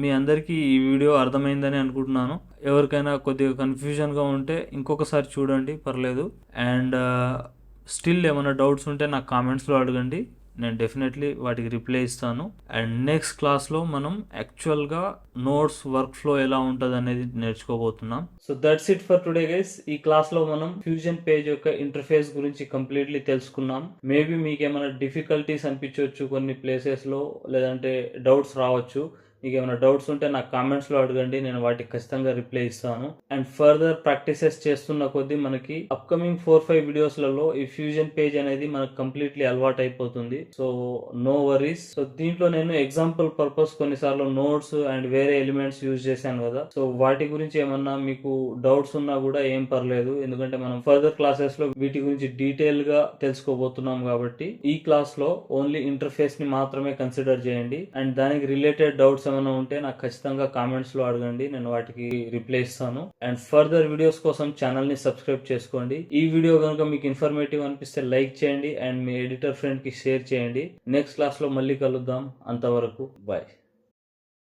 మీ అందరికీ ఈ వీడియో అర్థమైందని అనుకుంటున్నాను. ఎవరికైనా కొద్దిగా కన్ఫ్యూజన్గా ఉంటే ఇంకొకసారి చూడండి, పర్లేదు. అండ్ స్టిల్ ఏమైనా డౌట్స్ ఉంటే నాకు కామెంట్స్లో అడగండి, నేను డెఫినెట్లీ వాటికి రిప్లై ఇస్తాను. అండ్ నెక్స్ట్ క్లాస్లో మనం యాక్చువల్గా నోట్స్ వర్క్ ఫ్లో ఎలా ఉంటుంది అనేది నేర్చుకోబోతున్నాం. So that's it for today guys. ఈ క్లాస్లో మనం ఫ్యూజన్ పేజ్ యొక్క ఇంటర్ఫేస్ గురించి కంప్లీట్లీ తెలుసుకున్నాం. మేబీ మీకు ఏమైనా డిఫికల్టీస్ అనిపించవచ్చు కొన్ని ప్లేసెస్లో, లేదంటే డౌట్స్ రావచ్చు. మీకు ఏమైనా డౌట్స్ ఉంటే నాకు కామెంట్స్లో అడగండి, నేను వాటికి ఖచ్చితంగా రిప్లై ఇస్తాను. అండ్ ఫర్దర్ ప్రాక్టీసెస్ చేస్తున్న కొద్దీ మనకి అప్కమింగ్ 4-5 వీడియోస్లలో ఈ ఫ్యూజన్ పేజ్ అనేది మనకు కంప్లీట్లీ అలవాటు అయిపోతుంది. So no worries. సో దీంట్లో నేను ఎగ్జాంపుల్ పర్పస్ కొన్నిసార్లు నోట్స్ అండ్ వేరే ఎలిమెంట్స్ యూజ్ చేశాను కదా, సో వాటి గురించి ఏమన్నా మీకు డౌట్స్ ఉన్నా కూడా ఏం పర్లేదు, ఎందుకంటే మనం ఫర్దర్ క్లాసెస్ లో వీటి గురించి డీటెయిల్ గా తెలుసుకోబోతున్నాం కాబట్టి ఈ క్లాస్ లో ఓన్లీ ఇంటర్ఫేస్ ని మాత్రమే కన్సిడర్ చేయండి. అండ్ దానికి రిలేటెడ్ డౌట్స్ ఏమైనా ఉంటే నాకు ఖచ్చితంగా కామెంట్స్ లో అడగండి, నేను వాటికి రిప్లై ఇస్తాను. అండ్ ఫర్దర్ వీడియోస్ కోసం ఛానల్ ని సబ్స్క్రైబ్ చేసుకోండి. ఈ వీడియో కనుక మీకు ఇన్ఫర్మేటివ్ అనిపిస్తే లైక్ చేయండి అండ్ మీ ఎడిటర్ ఫ్రెండ్ కి షేర్ చేయండి. నెక్స్ట్ క్లాస్ లో మళ్ళీ కలుద్దాం. అంతవరకు బాయ్.